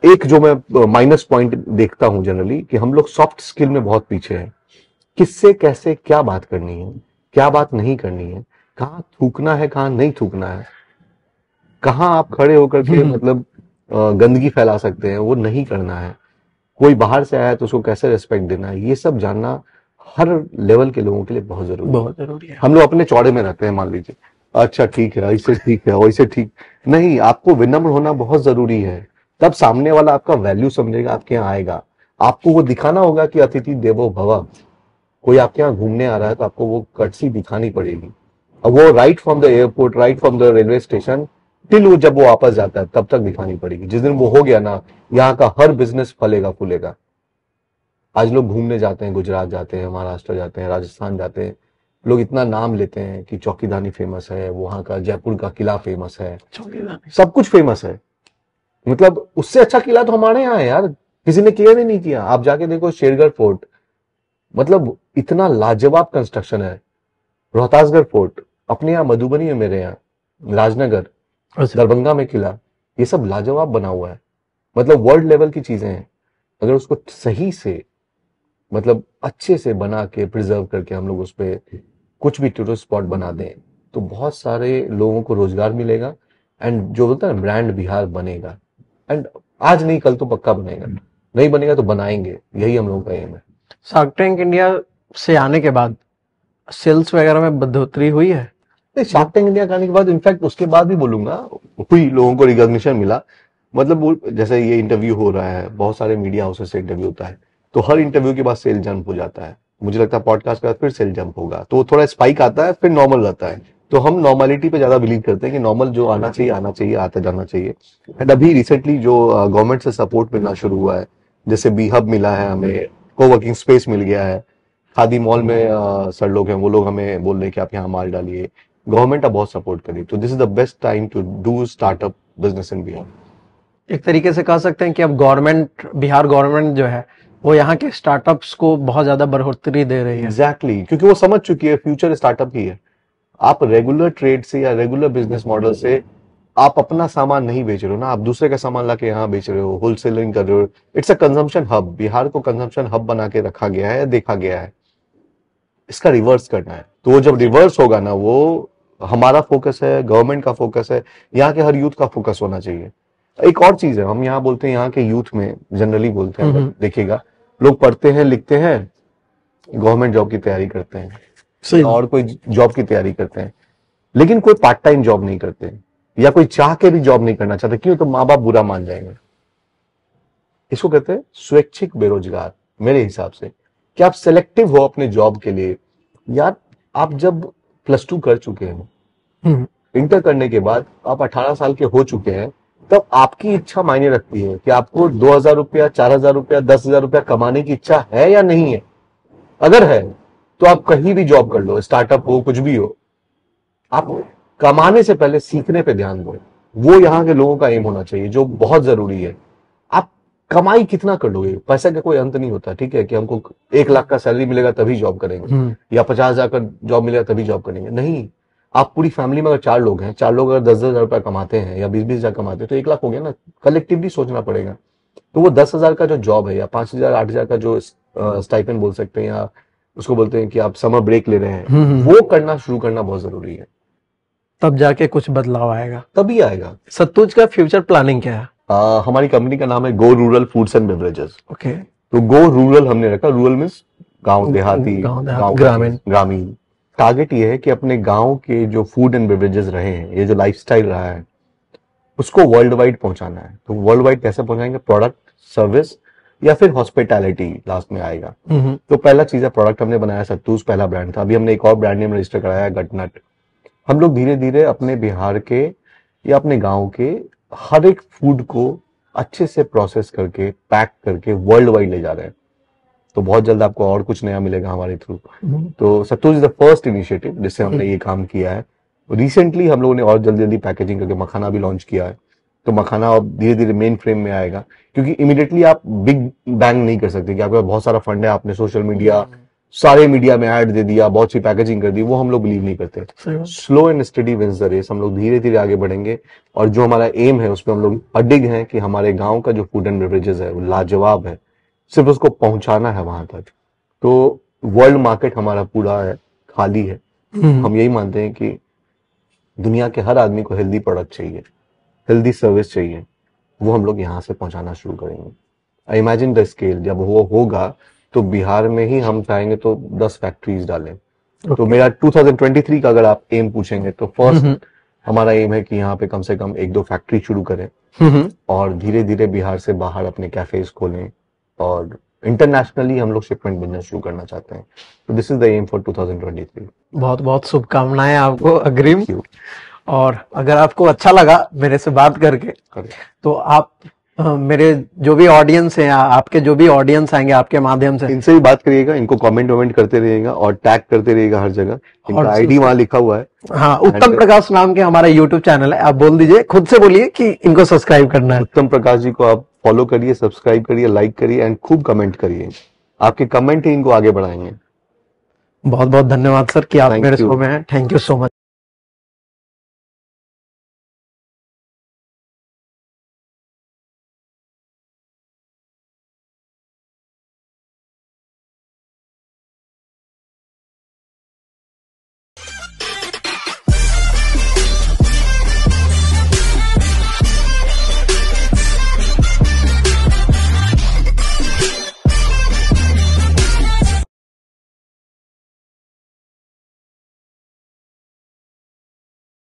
एक जो मैं माइनस पॉइंट देखता हूं जनरली, कि हम लोग सॉफ्ट स्किल में बहुत पीछे हैं। किससे कैसे क्या बात करनी है, क्या बात नहीं करनी है, कहाँ थूकना है, कहाँ नहीं थूकना है, कहाँ आप खड़े होकर के मतलब गंदगी फैला सकते हैं, वो नहीं करना है। कोई बाहर से आया है तो उसको कैसे रिस्पेक्ट देना है, ये सब जानना हर लेवल के लोगों के लिए बहुत जरूरी है। हम लोग अपने चौड़े में रहते हैं, मान लीजिए, अच्छा ठीक है, ऐसे ठीक है, वैसे ठीक नहीं। आपको विनम्र होना बहुत जरूरी है, तब सामने वाला आपका वैल्यू समझेगा, आपके यहाँ आएगा। आपको वो दिखाना होगा कि अतिथि देवो भव। कोई आपके यहाँ घूमने आ रहा है तो आपको वो कर्टसी दिखानी पड़ेगी। अब वो right from the airport, right from the railway station till वो जब वो वापस जाता है, तब तक दिखानी पड़ेगी। जिस दिन वो हो गया ना, यहाँ का हर बिजनेस फलेगा फूलेगा। आज लोग घूमने जाते हैं, गुजरात जाते हैं, महाराष्ट्र जाते हैं, राजस्थान जाते हैं, लोग इतना नाम लेते हैं कि चौकीदानी फेमस है, वहां का जयपुर का किला फेमस है, सब कुछ फेमस है। मतलब उससे अच्छा किला तो हमारे यहाँ है यार, किसी ने किया नहीं किया। आप जाके देखो शेरगढ़ फोर्ट, मतलब इतना लाजवाब कंस्ट्रक्शन है। रोहतासगढ़ फोर्ट अपने यहाँ, मधुबनी है मेरे यहाँ, राजनगर, दरभंगा में किला, ये सब लाजवाब बना हुआ है। मतलब वर्ल्ड लेवल की चीजें हैं। अगर उसको सही से, मतलब अच्छे से बना के प्रिजर्व करके हम लोग उस पर कुछ भी टूरिस्ट स्पॉट बना दें, तो बहुत सारे लोगों को रोजगार मिलेगा, एंड जो बोलता है ब्रांड बिहार बनेगा। एंड आज नहीं कल तो पक्का बनेगा, नहीं बनेगा तो बनाएंगे, यही हम लोगों का एम है। शार्क टैंक इंडिया से आने के बाद सेल्स वगैरह में बढ़ोतरी हुई है? शार्क टैंक इंडिया आने के बाद, इनफैक्ट उसके बाद भी बोलूंगा, हुई, लोगों को रिकॉग्निशन मिला। मतलब जैसे ये इंटरव्यू हो रहा है, बहुत सारे मीडिया हाउसेस से इंटरव्यू होता है, तो हर इंटरव्यू के बाद सेल जंप हो जाता है। मुझे लगता है पॉडकास्ट के बाद फिर सेल जंप होगा, तो थोड़ा स्पाइक आता है, फिर नॉर्मल रहता है। तो हम नॉर्मलिटी पे ज्यादा बिलीव करते हैं कि नॉर्मल जो आना चाहिए, आता जाना चाहिए। एंड अभी रिसेंटली जो गवर्नमेंट से सपोर्ट मिलना शुरू हुआ है, जैसे बी हब मिला है हमें, कोवर्किंग स्पेस मिल गया है, खादी मॉल में सर लोग हैं, वो लोग हमें बोल रहे हैं कि आप यहाँ माल डालिए। गवर्नमेंट अब बहुत सपोर्ट करी, तो this is the best time to do startup business in Bihar. एक तरीके से कह सकते हैं कि अब बिहार गवर्नमेंट जो है वो यहाँ के स्टार्टअप्स को बहुत ज्यादा बढ़ोतरी दे रही है। एग्जैक्टली, क्योंकि वो समझ चुकी है फ्यूचर स्टार्टअप ही है। आप रेगुलर ट्रेड से या रेगुलर बिजनेस मॉडल से आप अपना सामान नहीं बेच रहे हो ना, आप दूसरे का सामान लाके यहाँ बेच रहे हो, होलसेलिंग कर रहे हो। It's a consumption hub. Bihar को कंजम्पशन हब बना के रखा गया है, देखा गया है। इसका रिवर्स करना है, तो वो जब रिवर्स होगा ना, वो हमारा फोकस है, गवर्नमेंट का फोकस है, यहाँ के हर यूथ का फोकस होना चाहिए। एक और चीज है, हम यहाँ बोलते हैं, यहाँ के यूथ में जनरली बोलते हैं, देखिएगा, लोग पढ़ते हैं, लिखते हैं, गवर्नमेंट जॉब की तैयारी करते हैं और कोई जॉब की तैयारी करते हैं, लेकिन कोई पार्ट टाइम जॉब नहीं करते, या कोई चाह के भी जॉब नहीं करना चाहते। क्यों? तो माँ बाप बुरा मान जाएंगे। इसको कहते हैं स्वैच्छिक बेरोजगार, मेरे हिसाब से, कि आप सिलेक्टिव हो अपने जॉब के लिए। यार आप जब +2 कर चुके हैं, इंटर करने के बाद आप 18 साल के हो चुके हैं, तब आपकी इच्छा मायने रखती है कि आपको 2000 रुपया, 4000 रुपया, 10,000 रुपया कमाने की इच्छा है या नहीं है। अगर है तो आप कहीं भी जॉब कर लो, स्टार्टअप हो, कुछ भी हो, आप कमाने से पहले सीखने पे ध्यान दो। वो यहाँ के लोगों का एम होना चाहिए, जो बहुत जरूरी है। आप कमाई कितना कर लोगे, पैसे का कोई अंत नहीं होता, ठीक है, कि हमको 1 लाख का सैलरी मिलेगा तभी जॉब करेंगे, या 50,000 का जॉब मिलेगा तभी जॉब करेंगे, नहीं। आप पूरी फैमिली में अगर 4 लोग हैं, 4 लोग अगर 10,000 रुपया कमाते हैं या 20,000 कमाते हैं, तो 1 लाख हो गया ना। कलेक्टिवली सोचना पड़ेगा। तो वो 10,000 का जो जॉब है, या 5,000 8,000 का जो स्टाइपेंड बोल सकते हैं, या उसको बोलते हैं कि आप समर ब्रेक ले रहे हैं, वो करना शुरू करना बहुत जरूरी है। तब जाके कुछ बदलाव आएगा, तभी आएगा। सत्तूज का फ्यूचर प्लानिंग क्या है? हमारी कंपनी का नाम है go rural foods and beverages. Okay. तो गो रूरल हमने रखा, रूरल मीन्स गांव देहाती, ग्रामीण। टारगेट ये है कि अपने गांव के जो फूड एंड बेवरेजेस रहे हैं, ये जो लाइफस्टाइल रहा है, उसको वर्ल्ड वाइड पहुंचाना है। तो वर्ल्ड वाइड कैसे पहुंचाएंगे? प्रोडक्ट, सर्विस, या फिर हॉस्पिटैलिटी लास्ट में आएगा। तो पहला चीज है प्रोडक्ट हमने बनाया, सत्तूज पहला ब्रांड था। अभी हमने एक और ब्रांड नेम रजिस्टर कराया है, गटनट। हम लोग धीरे धीरे अपने बिहार के या अपने गांव के हर एक फूड को अच्छे से प्रोसेस करके, पैक करके वर्ल्ड वाइड ले जा रहे हैं। तो बहुत जल्द आपको और कुछ नया मिलेगा हमारे थ्रू। तो सत्तूज इज द फर्स्ट इनिशिएटिव जिससे हमने ये काम किया है। रिसेंटली हम लोगों ने और जल्दी जल्दी पैकेजिंग करके मखाना भी लॉन्च किया है। तो मखाना अब धीरे धीरे मेन फ्रेम में आएगा, क्योंकि इमीडिएटली आप बिग बैंग नहीं कर सकते कि आपके पास बहुत सारा फंड है, आपने सोशल मीडिया, सारे मीडिया में ऐड दे दिया, बहुत सी पैकेजिंग कर दी। वो हम लोग बिलीव नहीं करते। Slow and study wins the race. हम लोग धीरे धीरे आगे बढ़ेंगे, और जो हमारा एम है उसमें हम लोग अडिग हैं कि हमारे गांव का जो फूड एंड बेवरेजेस है वो लाजवाब है, सिर्फ उसको पहुंचाना है वहां तक। तो वर्ल्ड मार्केट हमारा पूरा है, खाली है। हम यही मानते हैं कि दुनिया के हर आदमी को हेल्दी प्रोडक्ट चाहिए, हेल्दी सर्विस चाहिए, वो हम लोग यहाँ से पहुंचाना शुरू करेंगे। आई इमेजिन द स्केल, जब वो होगा तो बिहार में ही हम चाहेंगे तो 10 फैक्ट्रीज डालें। तो मेरा 2023 का अगर आप एम पूछेंगे तो फर्स्ट हमारा एम है कि यहाँ पे कम से कम 1-2 फैक्ट्री शुरू करें, और धीरे धीरे बिहार से बाहर अपने कैफेज खोलें, और इंटरनेशनली हम लोग शिपमेंट बिजनेस शुरू करना चाहते हैं। तो this is the aim for 2023। बहुत बहुत शुभकामनाएं आपको अग्रिम। और अगर आपको अच्छा लगा मेरे से बात करके, तो आप मेरे जो भी ऑडियंस है, आपके जो भी ऑडियंस आएंगे आपके माध्यम से, इनसे भी बात करिएगा, इनको कमेंट वमेंट करते रहिएगा और टैग करते रहिएगा हर जगह। इनका आईडी वहां लिखा हुआ है। हाँ, उत्तम प्रकाश नाम के हमारा यूट्यूब चैनल है। आप बोल दीजिए, खुद से बोलिए कि इनको सब्सक्राइब करना है। उत्तम प्रकाश जी को आप फॉलो करिए, सब्सक्राइब करिए, लाइक करिए, एंड खूब कमेंट करिए। आपके कमेंट ही इनको आगे बढ़ाएंगे। बहुत बहुत धन्यवाद सर कि आप मेरे शो में हैं। Thank you so much.